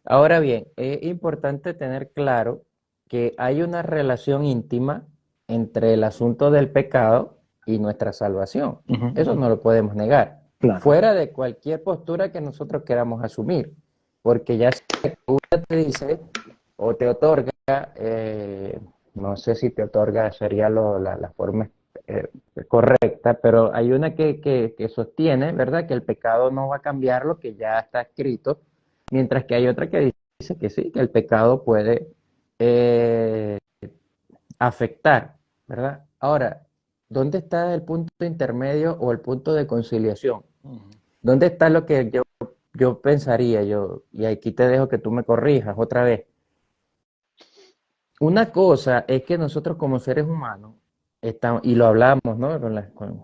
Ahora bien, es importante tener claro que hay una relación íntima entre el asunto del pecado y nuestra salvación. Ujú, Eso ujú. no lo podemos negar, Claro. fuera de cualquier postura que nosotros queramos asumir, porque ya sea que una te dice o te otorga, no sé si te otorga sería la forma eh, correcta, pero hay una que sostiene, ¿verdad? Que el pecado no va a cambiar lo que ya está escrito, mientras que hay otra que dice que sí, que el pecado puede eh, afectar, ¿verdad? Ahora, ¿dónde está el punto intermedio o el punto de conciliación? Ujú, ¿Dónde está lo que yo pensaría, y aquí te dejo que tú me corrijas otra vez? Una cosa es que nosotros como seres humanos, estamos, y lo hablamos, ¿no?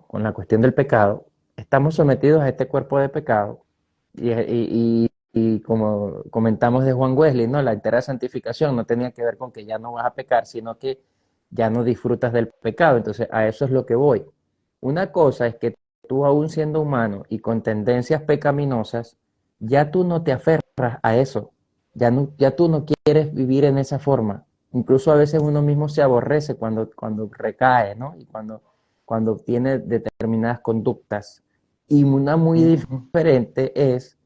Con la cuestión del pecado, estamos sometidos a este cuerpo de pecado, y como comentamos de Juan Wesley, ¿no? La entera santificación no tenía que ver con que ya no vas a pecar, sino que ya no disfrutas del pecado. Entonces, a eso es lo que voy. Una cosa es que tú, aún siendo humano y con tendencias pecaminosas, ya tú no te aferras a eso, ya tú no quieres vivir en esa forma. Incluso a veces uno mismo se aborrece cuando recae, ¿no? Y cuando tiene determinadas conductas. Y una muy ujú, diferente es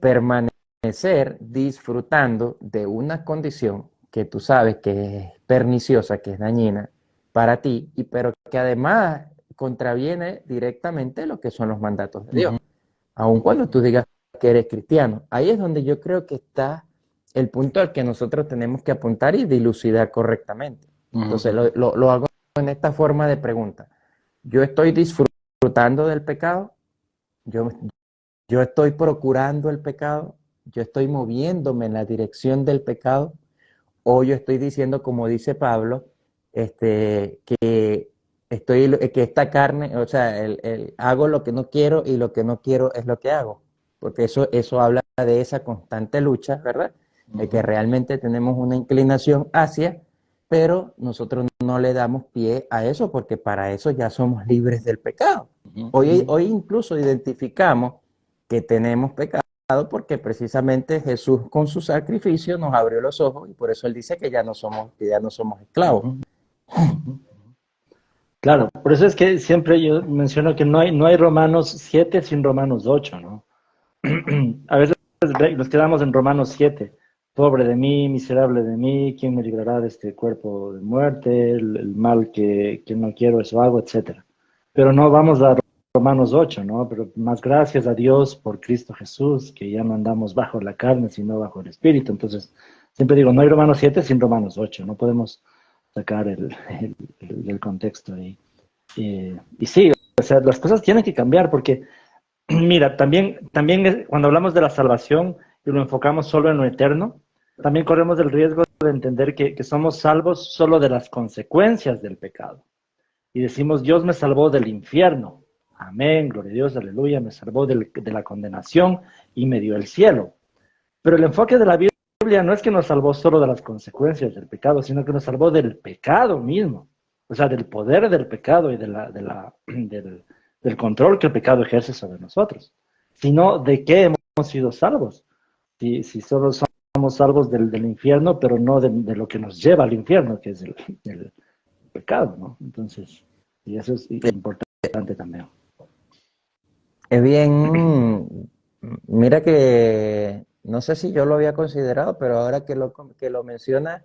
permanecer disfrutando de una condición que tú sabes que es perniciosa, que es dañina para ti, pero que además contraviene directamente lo que son los mandatos de Dios, ujú, aun cuando tú digas que eres cristiano. Ahí es donde yo creo que está el punto al que nosotros tenemos que apuntar y dilucidar correctamente. ujú, Entonces ujú. lo hago en esta forma de pregunta. ¿Yo estoy disfrutando del pecado? ¿Yo, yo estoy procurando el pecado? ¿Yo estoy moviéndome en la dirección del pecado? ¿O yo estoy diciendo, como dice Pablo, que que esta carne, o sea, hago lo que no quiero y lo que no quiero es lo que hago? Porque eso habla de esa constante lucha, ¿verdad? De que Ujú, realmente tenemos una inclinación hacia, pero nosotros no le damos pie a eso porque para eso ya somos libres del pecado. ujú, Hoy, ujú. hoy incluso identificamos que tenemos pecado porque precisamente Jesús con su sacrificio nos abrió los ojos, y por eso él dice que ya no somos esclavos. Ujú, ujú. Claro, por eso es que siempre yo menciono que no hay Romanos 7 sin Romanos 8, ¿no? A veces nos quedamos en Romanos 7. Pobre de mí, miserable de mí, ¿quién me librará de este cuerpo de muerte? El mal que no quiero, eso hago, etcétera. Pero no vamos a Romanos 8, ¿no? Pero más gracias a Dios por Cristo Jesús, que ya no andamos bajo la carne, sino bajo el Espíritu. Entonces, siempre digo, no hay Romanos 7 sin Romanos 8. No podemos sacar el contexto ahí. Y sí, o sea, las cosas tienen que cambiar porque mira, también cuando hablamos de la salvación y lo enfocamos solo en lo eterno, también corremos el riesgo de entender que somos salvos solo de las consecuencias del pecado. Y decimos, Dios me salvó del infierno. Amén, gloria a Dios, aleluya, me salvó de la condenación y me dio el cielo. Pero el enfoque de la Biblia no es que nos salvó solo de las consecuencias del pecado, sino que nos salvó del pecado mismo. O sea, del poder del pecado y del control que el pecado ejerce sobre nosotros. Sino de qué hemos sido salvos. Si solo somos salvos del infierno, pero no de lo que nos lleva al infierno, que es el pecado, ¿no? Entonces, y eso es importante también. Es bien, mira que no sé si yo lo había considerado, pero ahora que lo mencionas,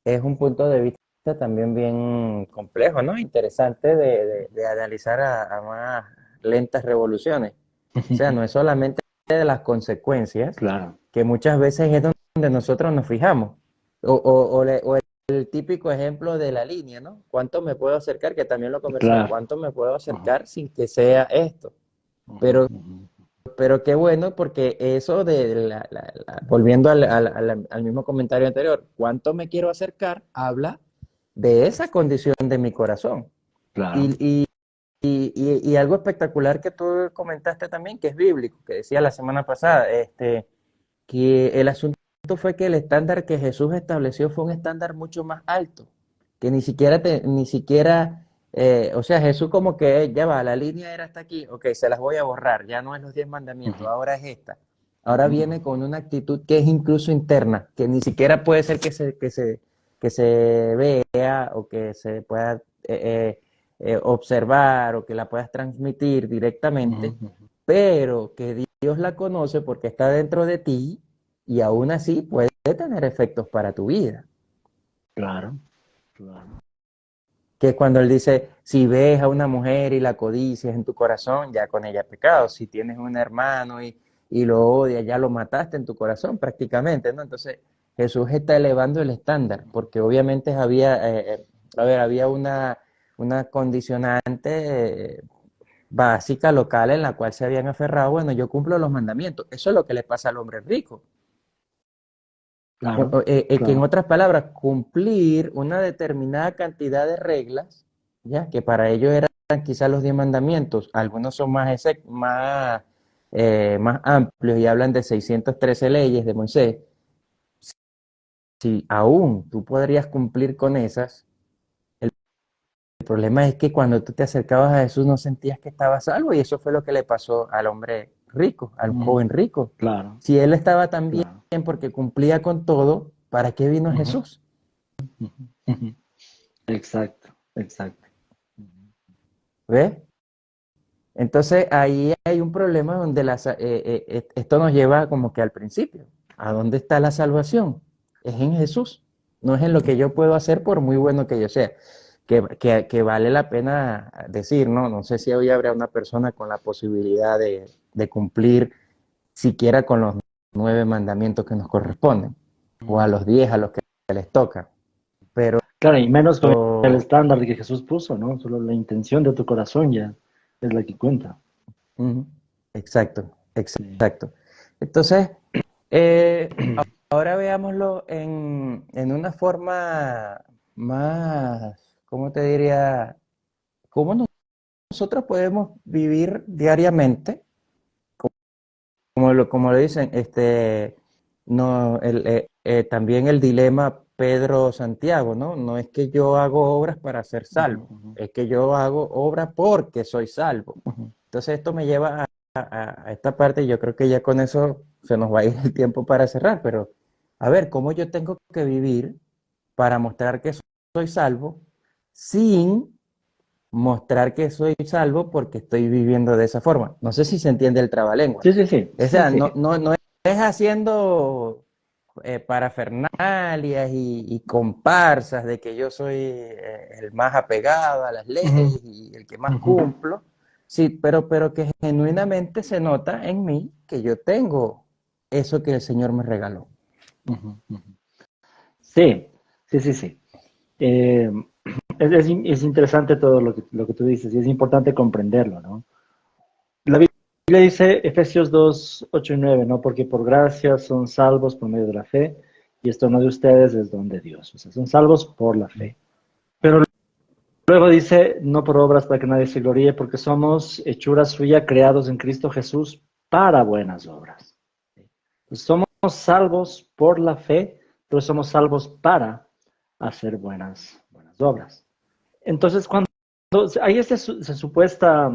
es un punto de vista también bien complejo, ¿no? Interesante de analizar a más lentas revoluciones. O sea, no es solamente de las consecuencias, Claro, que muchas veces es donde nosotros nos fijamos. O el típico ejemplo de la línea, ¿no? ¿Cuánto me puedo acercar? Que también lo conversamos. claro. ¿Cuánto me puedo Ujú, acercar sin que sea esto? ujú, Pero, ujú. pero qué bueno, porque eso volviendo al mismo comentario anterior, ¿cuánto me quiero acercar? Habla de esa condición de mi corazón. Claro. Y, y, y algo espectacular que tú comentaste también, que es bíblico, que decía la semana pasada, que el asunto fue que el estándar que Jesús estableció fue un estándar mucho más alto, que ni siquiera o sea, Jesús como que ya va, la línea era hasta aquí, ok, se las voy a borrar, ya no es los 10 mandamientos, Ujú, ahora es esta. Ahora ujú, viene con una actitud que es incluso interna, que ni siquiera puede ser que se vea o que se pueda observar o que la puedas transmitir ujú, directamente, ujú. pero que Dios la conoce porque está dentro de ti y aún así puede tener efectos para tu vida. Claro, claro. Que es cuando él dice, si ves a una mujer y la codicias en tu corazón, ya con ella es pecado. Si tienes un hermano y lo odias, ya lo mataste en tu corazón prácticamente, ¿no? Entonces Jesús está elevando el estándar, porque obviamente había una condicionante básica, local, en la cual se habían aferrado, bueno, yo cumplo los mandamientos. Eso es lo que le pasa al hombre rico. Claro, Que en claro. otras palabras, cumplir una determinada cantidad de reglas, ya que para ellos eran quizás los 10 mandamientos, algunos son más amplios y hablan de 613 leyes de Moisés. Si aún tú podrías cumplir con esas, el problema es que cuando tú te acercabas a Jesús no sentías que estabas salvo y eso fue lo que le pasó al hombre rico, al Ujú, joven rico. claro, Si él estaba tan bien claro. porque cumplía con todo, ¿para qué vino Ujú, Jesús? ujú, ujú. Exacto, exacto. ¿Ves? Entonces ahí hay un problema donde esto nos lleva como que al principio. ¿A dónde está la salvación? Es en Jesús, no es en lo que yo puedo hacer por muy bueno que yo sea. Que vale la pena decir, ¿no? No sé si hoy habrá una persona con la posibilidad de cumplir siquiera con los 9 mandamientos que nos corresponden, o a los 10 a los que les toca. Pero Claro, y menos con el estándar que Jesús puso, ¿no? Solo la intención de tu corazón ya es la que cuenta. ujú, exacto, Sí. exacto. Entonces, eh, ahora veámoslo en una forma más, ¿cómo te diría? ¿Cómo nosotros podemos vivir diariamente? Como lo dicen, no, también el dilema Pedro-Santiago, ¿no? No es que yo hago obras para ser Ujú, salvo, ujú, es que yo hago obras porque soy salvo. ujú, Entonces esto me lleva a esta parte y yo creo que ya con eso se nos va a ir el tiempo para cerrar, pero a ver, ¿cómo yo tengo que vivir para mostrar que soy salvo sin mostrar que soy salvo porque estoy viviendo de esa forma? No sé si se entiende el trabalengua. sí, sí, sí, O sí, sea, sí. no es haciendo parafernalias y comparsas de que yo soy el más apegado a las Ujú, leyes y el que más ujú, cumplo. Sí, pero que genuinamente se nota en mí que yo tengo eso que el Señor me regaló. ujú, ujú. Sí, sí, sí, sí. Eh, es interesante todo lo que tú dices y es importante comprenderlo, ¿no? La Biblia dice, Efesios 2 8 y 9, ¿no? Porque por gracia son salvos por medio de la fe, y esto no de ustedes, es don de Dios. O sea, son salvos por la fe. Pero luego dice, no por obras para que nadie se gloríe, porque somos hechura suya, creados en Cristo Jesús para buenas obras. Pues somos salvos por la fe, pero somos salvos para hacer buenas obras. Entonces, cuando hay ese supuesta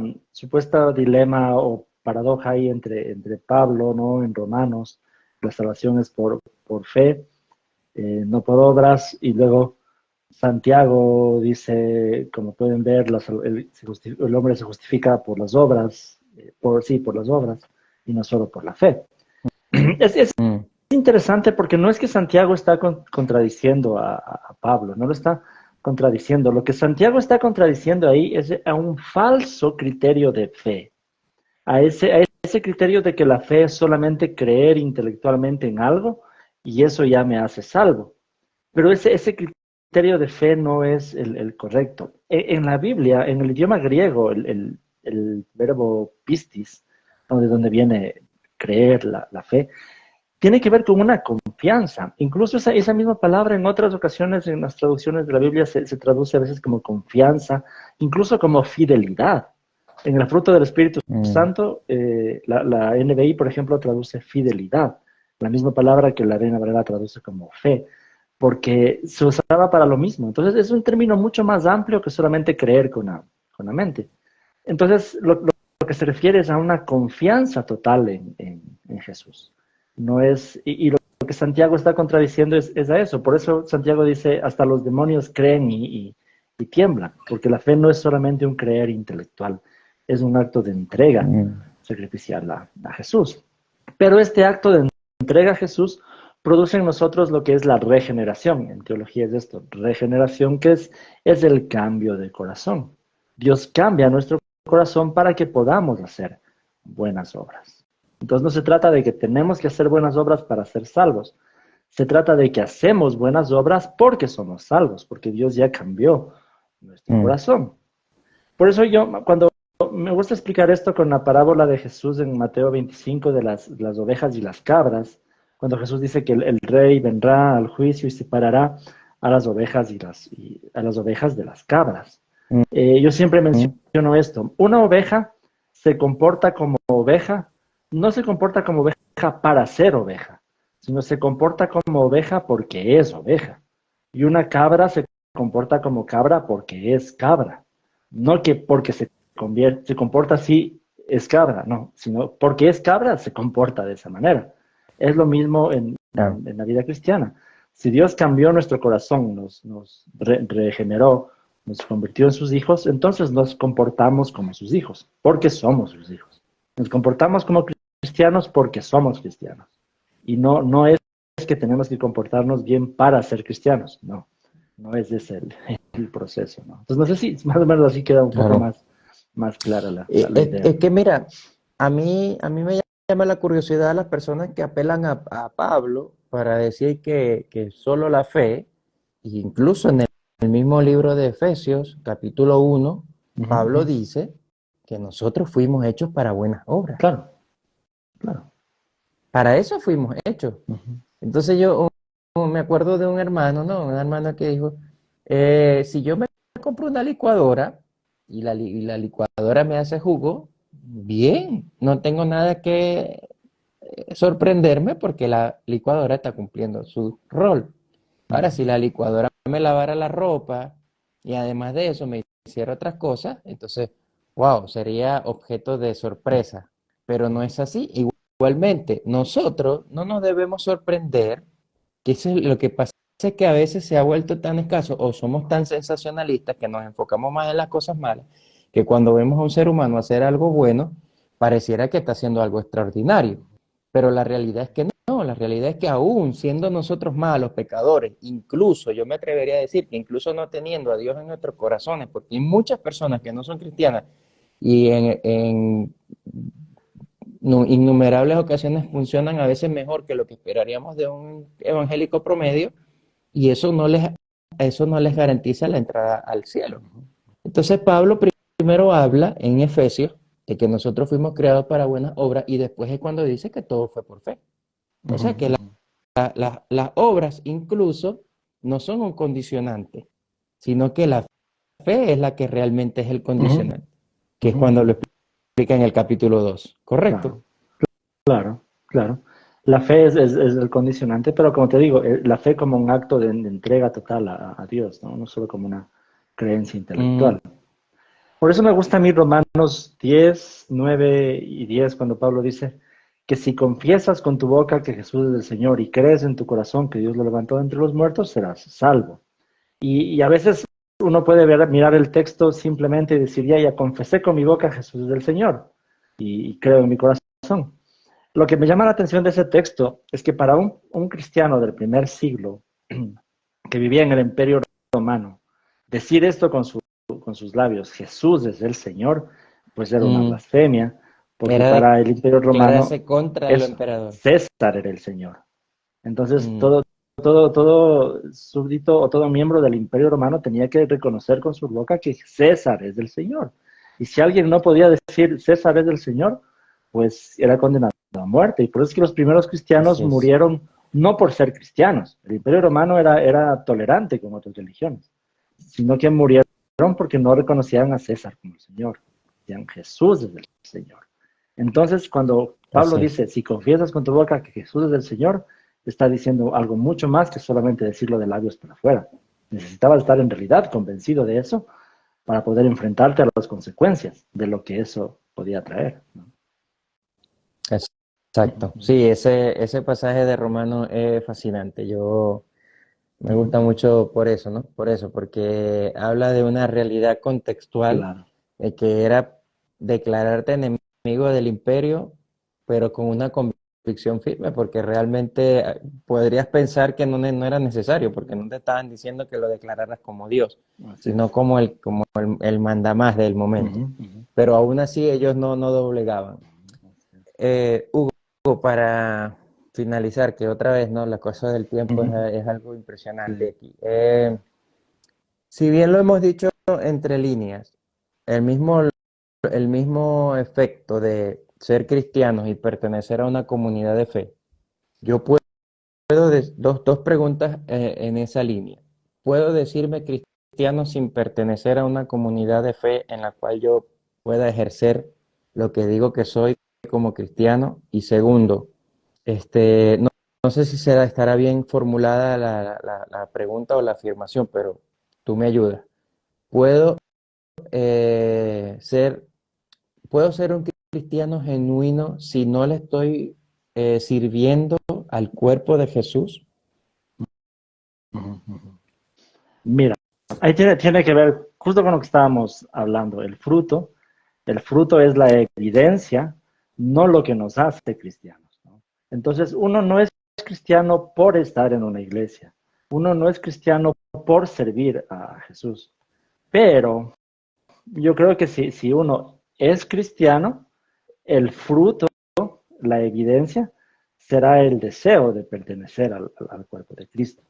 dilema o paradoja ahí entre Pablo, ¿no? En Romanos, la salvación es por fe, no por obras, y luego Santiago dice, como pueden ver, el hombre se justifica por las obras, por las obras, y no solo por la fe. Es Mm, interesante porque no es que Santiago está contradiciendo a Pablo, no lo está contradiciendo. Lo que Santiago está contradiciendo ahí es a un falso criterio de fe, a ese criterio de que la fe es solamente creer intelectualmente en algo y eso ya me hace salvo. Pero ese criterio de fe no es el correcto. En la Biblia, en el idioma griego, el verbo pistis, de donde viene creer, la fe, tiene que ver con una confianza. Incluso esa misma palabra en otras ocasiones en las traducciones de la Biblia se traduce a veces como confianza, incluso como fidelidad. En el fruto del Espíritu mm, Santo, la NBI, por ejemplo, traduce fidelidad, la misma palabra que la Reina Valera traduce como fe. porque se usaba para lo mismo. Entonces es un término mucho más amplio que solamente creer con la mente. Entonces lo que se refiere es a una confianza total en Jesús. No es, y lo que Santiago está contradiciendo es a eso. Por eso Santiago dice, hasta los demonios creen y tiemblan, porque la fe no es solamente un creer intelectual, es un acto de entrega Mm. sacrificial a Jesús. Pero este acto de entrega a Jesús produce en nosotros lo que es la regeneración. En teología es esto, regeneración, que es el cambio de corazón. Dios cambia nuestro corazón para que podamos hacer buenas obras. Entonces no se trata de que tenemos que hacer buenas obras para ser salvos. Se trata de que hacemos buenas obras porque somos salvos, porque Dios ya cambió nuestro Mm. corazón. Por eso yo, cuando me gusta explicar esto con la parábola de Jesús en Mateo 25 de las ovejas y las cabras, cuando Jesús dice que el rey vendrá al juicio y separará a las ovejas a las ovejas de las cabras. Yo siempre Mm. menciono esto. Una oveja se comporta como oveja, no se comporta como oveja para ser oveja, sino se comporta como oveja porque es oveja. Y una cabra se comporta como cabra porque es cabra. No que porque se comporta así es cabra, no, sino porque es cabra se comporta de esa manera. Es lo mismo Claro. en la vida cristiana. Si Dios cambió nuestro corazón, nos regeneró, nos convirtió en sus hijos, entonces nos comportamos como sus hijos, porque somos sus hijos. Nos comportamos como cristianos porque somos cristianos. Y no es que tenemos que comportarnos bien para ser cristianos, no. No es ese el proceso, ¿no? Entonces no sé si más o menos así queda un poco Claro. más clara la idea. Es que mira, a mí me llama la curiosidad las personas que apelan a Pablo para decir que solo la fe, e incluso en el mismo libro de Efesios, capítulo 1, Ujú, Pablo ujú. dice que nosotros fuimos hechos para buenas obras. Claro, claro. Para eso fuimos hechos. Ujú. Entonces yo me acuerdo de un hermano, ¿no? Un hermano que dijo, si yo me compro una licuadora y la licuadora me hace jugo, bien, no tengo nada que sorprenderme porque la licuadora está cumpliendo su rol. Ahora, si la licuadora me lavara la ropa y además de eso me hiciera otras cosas, entonces, wow, sería objeto de sorpresa. Pero no es así. Igualmente, nosotros no nos debemos sorprender, que eso es lo que pasa es que a veces se ha vuelto tan escaso o somos tan sensacionalistas que nos enfocamos más en las cosas malas, que cuando vemos a un ser humano hacer algo bueno, pareciera que está haciendo algo extraordinario. Pero la realidad es que no, la realidad es que aún siendo nosotros malos, pecadores, incluso yo me atrevería a decir que incluso no teniendo a Dios en nuestros corazones, porque hay muchas personas que no son cristianas y en innumerables ocasiones funcionan a veces mejor que lo que esperaríamos de un evangélico promedio, y eso no les garantiza la entrada al cielo. Entonces Pablo primero habla en Efesios de que nosotros fuimos creados para buenas obras y después es cuando dice que todo fue por fe. O Ujú, sea que ujú, las obras incluso no son un condicionante, sino que la fe es la que realmente es el ujú, condicionante, que es ujú, cuando lo ujú. explica en el capítulo 2, ¿correcto? Claro, claro, claro. La fe es el condicionante, pero como te digo, la fe como un acto de entrega total a Dios, ¿no? No solo como una creencia Mm. intelectual. Por eso me gusta a mí Romanos 10, 9 y 10, cuando Pablo dice que si confiesas con tu boca que Jesús es el Señor y crees en tu corazón que Dios lo levantó de entre los muertos, serás salvo. Y a veces uno puede mirar el texto simplemente y decir, ya confesé con mi boca Jesús es el Señor y creo en mi corazón. Lo que me llama la atención de ese texto es que para un cristiano del primer siglo que vivía en el Imperio Romano, decir esto con sus labios, Jesús es el Señor, pues era una Mm. blasfemia, porque Era para el Imperio Romano declararse contra el eso, emperador. César era el Señor. Entonces Mm. todo súbdito o todo miembro del Imperio Romano tenía que reconocer con su boca que César es el Señor. Y si alguien no podía decir César es el Señor, pues era condenado a muerte. Y por eso es que los primeros cristianos Así es. murieron no por ser cristianos. El Imperio Romano era tolerante con otras religiones, sino que murieron porque no reconocían a César como el Señor. Decían Jesús es el Señor. Entonces, cuando Pablo Así es. dice, si confiesas con tu boca que Jesús es el Señor, está diciendo algo mucho más que solamente decirlo de labios para afuera. Necesitabas estar en realidad convencido de eso para poder enfrentarte a las consecuencias de lo que eso podía traer, ¿no? Exacto. Sí, ese pasaje de Romanos es fascinante. Yo me gusta mucho por eso, ¿no? Por eso, porque habla de una realidad contextual Claro. de que era declararte enemigo del imperio, pero con una convicción firme, porque realmente podrías pensar que no era necesario, porque no te estaban diciendo que lo declararas como Dios, Así sino es. como el mandamás del momento. Pero aún así ellos no doblegaban. Hugo, para finalizar, que otra vez, ¿no? La cosa del tiempo es algo impresionante Sí. aquí. Si bien lo hemos dicho entre líneas, el mismo, el mismo efecto de ser cristianos y pertenecer a una comunidad de fe, yo dos preguntas en esa línea. ¿Puedo decirme cristiano sin pertenecer a una comunidad de fe en la cual yo pueda ejercer lo que digo que soy como cristiano? Y segundo, no sé si estará bien formulada la pregunta o la afirmación, pero tú me ayudas. ¿Puedo eh, ser, ¿puedo ser un cristiano genuino si no le estoy sirviendo al cuerpo de Jesús? Mira, ahí tiene que ver justo con lo que estábamos hablando, el fruto. El fruto es la evidencia, no lo que nos hace cristianos, ¿no? Entonces, uno no es cristiano por estar en una iglesia. Uno no es cristiano por servir a Jesús. Pero yo creo que si uno es cristiano, el fruto, la evidencia, será el deseo de pertenecer al cuerpo de Cristo.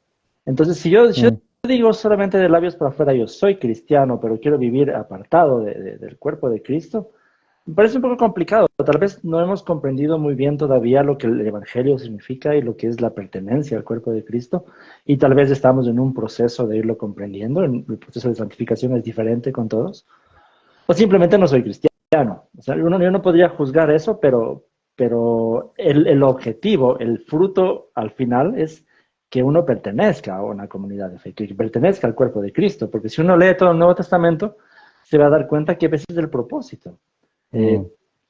Entonces, si yo Mm, digo solamente de labios para afuera, yo soy cristiano, pero quiero vivir apartado del cuerpo de Cristo, me parece un poco complicado. Tal vez no hemos comprendido muy bien todavía lo que el Evangelio significa y lo que es la pertenencia al cuerpo de Cristo. Y tal vez estamos en un proceso de irlo comprendiendo. El proceso de santificación es diferente con todos. O simplemente no soy cristiano. O sea, yo no podría juzgar eso, pero el objetivo, el fruto al final es que uno pertenezca a una comunidad de fe, que pertenezca al cuerpo de Cristo. Porque si uno lee todo el Nuevo Testamento, se va a dar cuenta que a veces es el propósito. Eh, mm,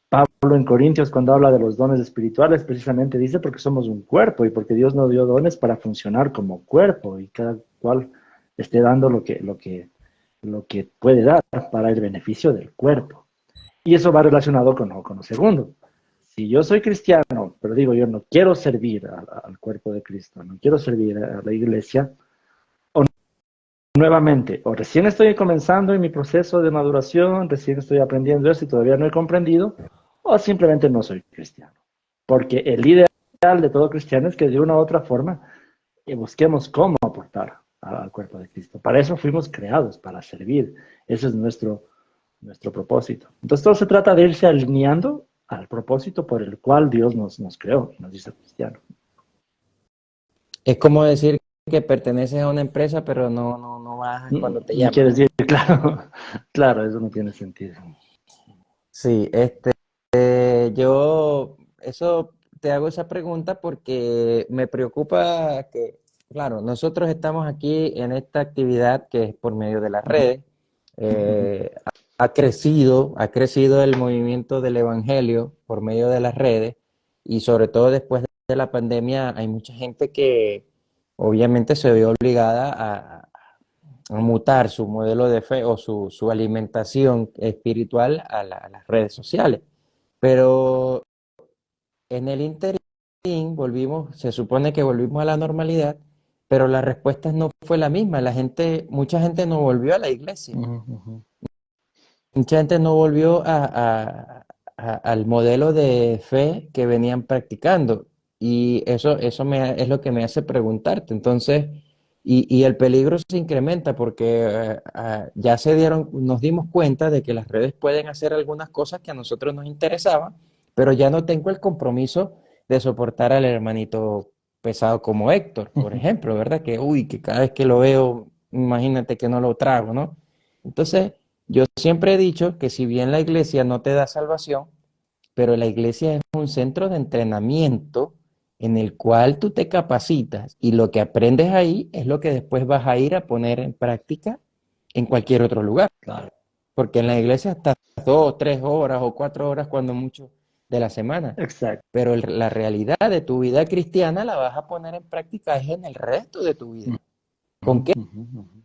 Pablo en Corintios, cuando habla de los dones espirituales, precisamente dice porque somos un cuerpo y porque Dios nos dio dones para funcionar como cuerpo y cada cual esté dando lo que puede dar para el beneficio del cuerpo. Y eso va relacionado con lo segundo. Si yo soy cristiano, pero digo yo no quiero servir al cuerpo de Cristo, no quiero servir a la iglesia, o nuevamente, o recién estoy comenzando en mi proceso de maduración, recién estoy aprendiendo esto y todavía no he comprendido, o simplemente no soy cristiano. Porque el ideal de todo cristiano es que de una u otra forma busquemos cómo aportar al cuerpo de Cristo. Para eso fuimos creados, para servir. Ese es nuestro propósito. Entonces todo se trata de irse alineando al propósito por el cual Dios nos creó y nos hizo cristianos. Es como decir que perteneces a una empresa, pero no vas cuando te Me llaman, quieres ¿no? decir, claro, claro, eso no tiene sentido. Sí, yo eso te hago esa pregunta porque me preocupa que, claro, nosotros estamos aquí en esta actividad que es por medio de las redes. eh, ha crecido el movimiento del evangelio por medio de las redes y sobre todo después de la pandemia hay mucha gente que obviamente se ve obligada a mutar su modelo de fe o su alimentación espiritual a las redes sociales. Pero en el interín se supone que volvimos a la normalidad, pero la respuesta no fue la misma. Mucha gente no volvió a la iglesia, mucha gente no volvió al modelo de fe que venían practicando. Y eso es lo que me hace preguntarte. Entonces, y el peligro se incrementa porque ya nos dimos cuenta de que las redes pueden hacer algunas cosas que a nosotros nos interesaban, pero ya no tengo el compromiso de soportar al hermanito pesado como Héctor, por ejemplo, ¿verdad? Que cada vez que lo veo, imagínate que no lo trago, ¿no? Entonces, yo siempre he dicho que si bien la iglesia no te da salvación, pero la iglesia es un centro de entrenamiento en el cual tú te capacitas y lo que aprendes ahí es lo que después vas a ir a poner en práctica en cualquier otro lugar. Claro. Porque en la iglesia estás 2, 3 horas o 4 horas cuando mucho de la semana. Exacto. Pero la realidad de tu vida cristiana la vas a poner en práctica es en el resto de tu vida. ¿Con qué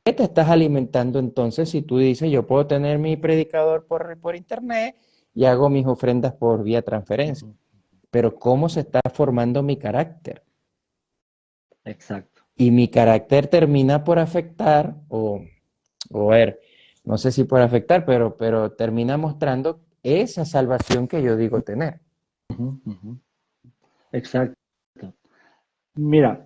te estás alimentando entonces si tú dices, yo puedo tener mi predicador por internet y hago mis ofrendas por vía transferencia? Pero ¿cómo se está formando mi carácter? Exacto. Y mi carácter termina por afectar, o ver, no sé si por afectar, pero termina mostrando esa salvación que yo digo tener. Exacto. Mira,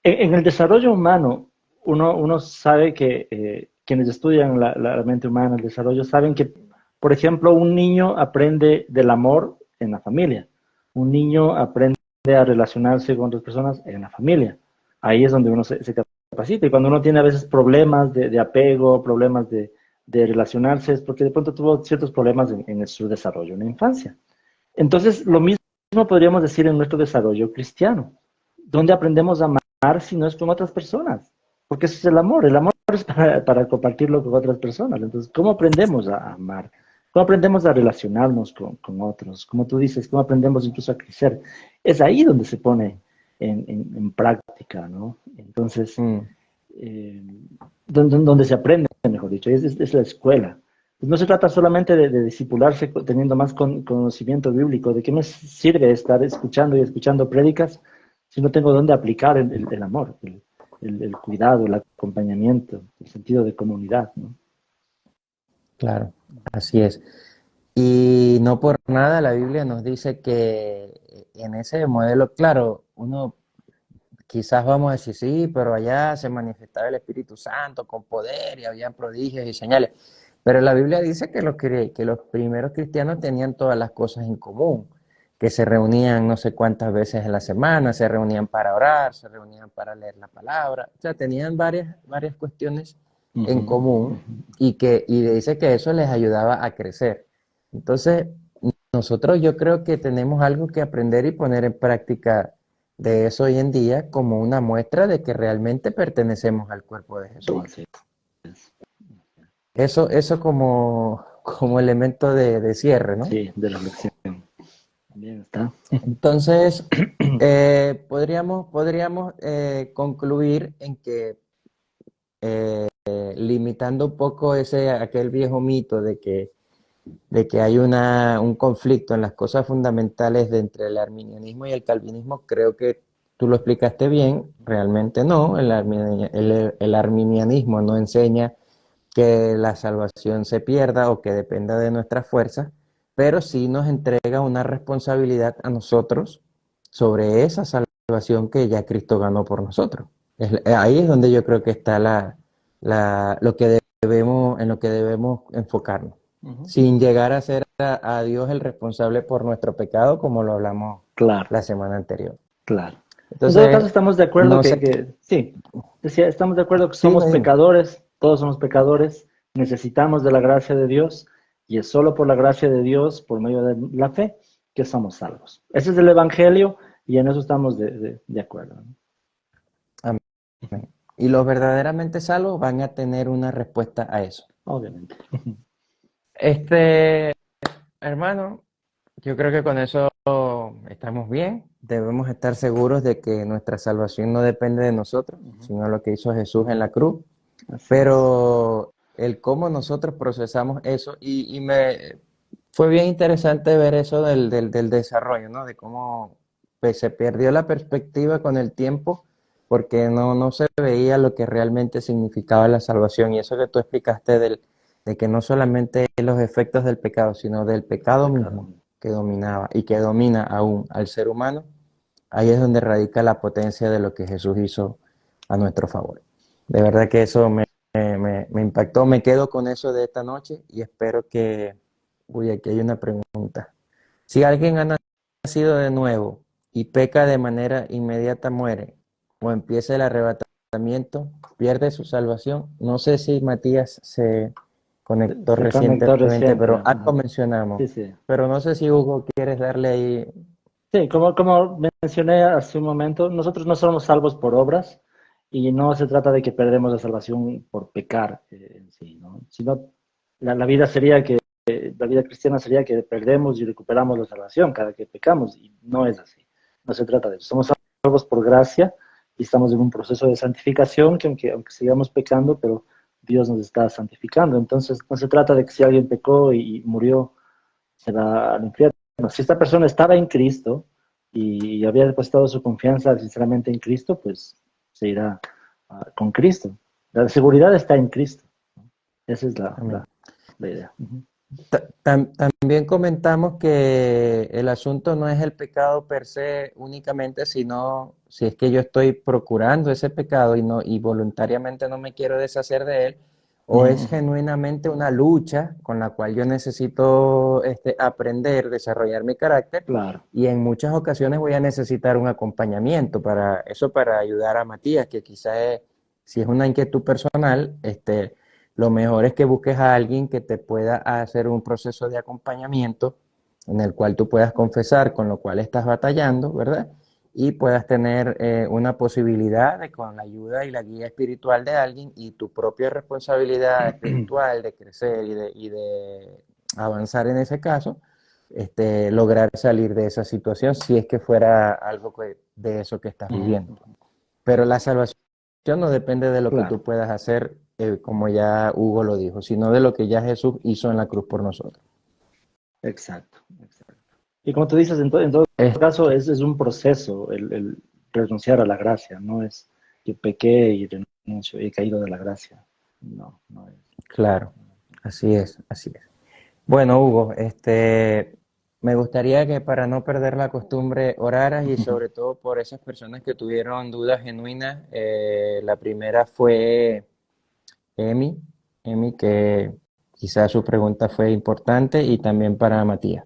en el desarrollo humano, uno sabe que quienes estudian la mente humana, el desarrollo, saben que, por ejemplo, un niño aprende del amor en la familia. Un niño aprende a relacionarse con otras personas en la familia. Ahí es donde uno se capacita. Y cuando uno tiene a veces problemas de apego, problemas de relacionarse, es porque de pronto tuvo ciertos problemas en su desarrollo en la infancia. Entonces, lo mismo podríamos decir en nuestro desarrollo cristiano. ¿Dónde aprendemos a amar si no es con otras personas? Porque eso es el amor. El amor es para compartirlo con otras personas. Entonces, ¿cómo aprendemos a amar? ¿Cómo aprendemos a relacionarnos con otros? Como tú dices, ¿cómo aprendemos incluso a crecer? Es ahí donde se pone en práctica, ¿no? Entonces, donde se aprende, mejor dicho, es la escuela. No se trata solamente de discipularse teniendo más conocimiento bíblico. ¿De qué me sirve estar escuchando y escuchando prédicas si no tengo dónde aplicar el amor, el cuidado, el acompañamiento, el sentido de comunidad, ¿no? Claro, así es. Y no por nada la Biblia nos dice que en ese modelo, claro, uno quizás vamos a decir, sí, pero allá se manifestaba el Espíritu Santo con poder y habían prodigios y señales. Pero la Biblia dice que los primeros cristianos tenían todas las cosas en común, que se reunían no sé cuántas veces en la semana, se reunían para orar, se reunían para leer la palabra, o sea, tenían varias cuestiones en común y dice que eso les ayudaba a crecer. Entonces, nosotros yo creo que tenemos algo que aprender y poner en práctica de eso hoy en día como una muestra de que realmente pertenecemos al cuerpo de Jesús. Así es. Eso como elemento de cierre, ¿no? Sí, de la lección. Bien está. Entonces, podríamos concluir en que limitando un poco aquel viejo mito de que hay un conflicto en las cosas fundamentales entre el arminianismo y el calvinismo, creo que tú lo explicaste bien, realmente no, el arminianismo no enseña que la salvación se pierda o que dependa de nuestras fuerzas, pero sí nos entrega una responsabilidad a nosotros sobre esa salvación que ya Cristo ganó por nosotros. Ahí es donde yo creo que está en lo que debemos enfocarnos, sin llegar a ser a Dios el responsable por nuestro pecado, como lo hablamos Claro, la semana anterior. claro. En todo caso, Entonces, estamos de acuerdo no sé, sí, decía, estamos de acuerdo que sí, somos dime. pecadores, todos somos pecadores, necesitamos de la gracia de Dios y es solo por la gracia de Dios, por medio de la fe, que somos salvos. Ese es el Evangelio y en eso estamos de acuerdo, ¿no? Amén. Y los verdaderamente salvos van a tener una respuesta a eso. Obviamente. Hermano, yo creo que con eso estamos bien. Debemos estar seguros de que nuestra salvación no depende de nosotros, sino lo que hizo Jesús en la cruz. Así Pero el cómo nosotros procesamos eso, y me fue bien interesante ver eso del desarrollo, ¿no? De cómo pues, se perdió la perspectiva con el tiempo, porque no se veía lo que realmente significaba la salvación. Y eso que tú explicaste de que no solamente los efectos del pecado, sino del pecado mismo que dominaba y que domina aún al ser humano, ahí es donde radica la potencia de lo que Jesús hizo a nuestro favor. De verdad que eso me impactó. Me quedo con eso de esta noche y espero que... Uy, aquí hay una pregunta. Si alguien ha nacido de nuevo y peca de manera inmediata, muere, o empieza el arrebatamiento, pierde su salvación. No sé si Matías se conectó se conectó recientemente, reciente. pero Ajá. algo mencionamos. Sí, sí. Pero no sé si Hugo quieres darle ahí Sí, como mencioné hace un momento, nosotros no somos salvos por obras y no se trata de que perdemos la salvación por pecar en sí, ¿no? Sino la vida sería que, la vida cristiana sería que perdemos y recuperamos la salvación cada que pecamos y no es así. No se trata de eso. Somos salvos por gracia y estamos en un proceso de santificación que aunque sigamos pecando, pero Dios nos está santificando. Entonces no se trata de que si alguien pecó y murió, se va al infierno. Si esta persona estaba en Cristo y había depositado su confianza sinceramente en Cristo, pues se irá con Cristo. La seguridad está en Cristo. Esa es Amén. la idea. Uh-huh. También comentamos que el asunto no es el pecado per se únicamente, sino si es que yo estoy procurando ese pecado y voluntariamente no me quiero deshacer de él, o es Uh-huh. genuinamente una lucha con la cual yo necesito aprender, desarrollar mi carácter, Claro. y en muchas ocasiones voy a necesitar un acompañamiento para eso, para ayudar a Matías, que si es una inquietud personal, lo mejor es que busques a alguien que te pueda hacer un proceso de acompañamiento en el cual tú puedas confesar con lo cual estás batallando, ¿verdad? Y puedas tener una posibilidad de, con la ayuda y la guía espiritual de alguien y tu propia responsabilidad espiritual de crecer y de avanzar en ese caso, lograr salir de esa situación si es que fuera algo de eso que estás viviendo. Uh-huh. Pero la salvación no depende de lo que tú Claro. puedas hacer, como ya Hugo lo dijo, sino de lo que ya Jesús hizo en la cruz por nosotros. Exacto. Exacto. Y como tú dices, en todo caso es un proceso el renunciar a la gracia. No es que pequé y renuncio, he caído de la gracia. No, no es. Claro, así es, así es. Bueno, Hugo, me gustaría que para no perder la costumbre oraras y sobre todo por esas personas que tuvieron dudas genuinas. La primera fue Emi, que quizás su pregunta fue importante y también para Matías.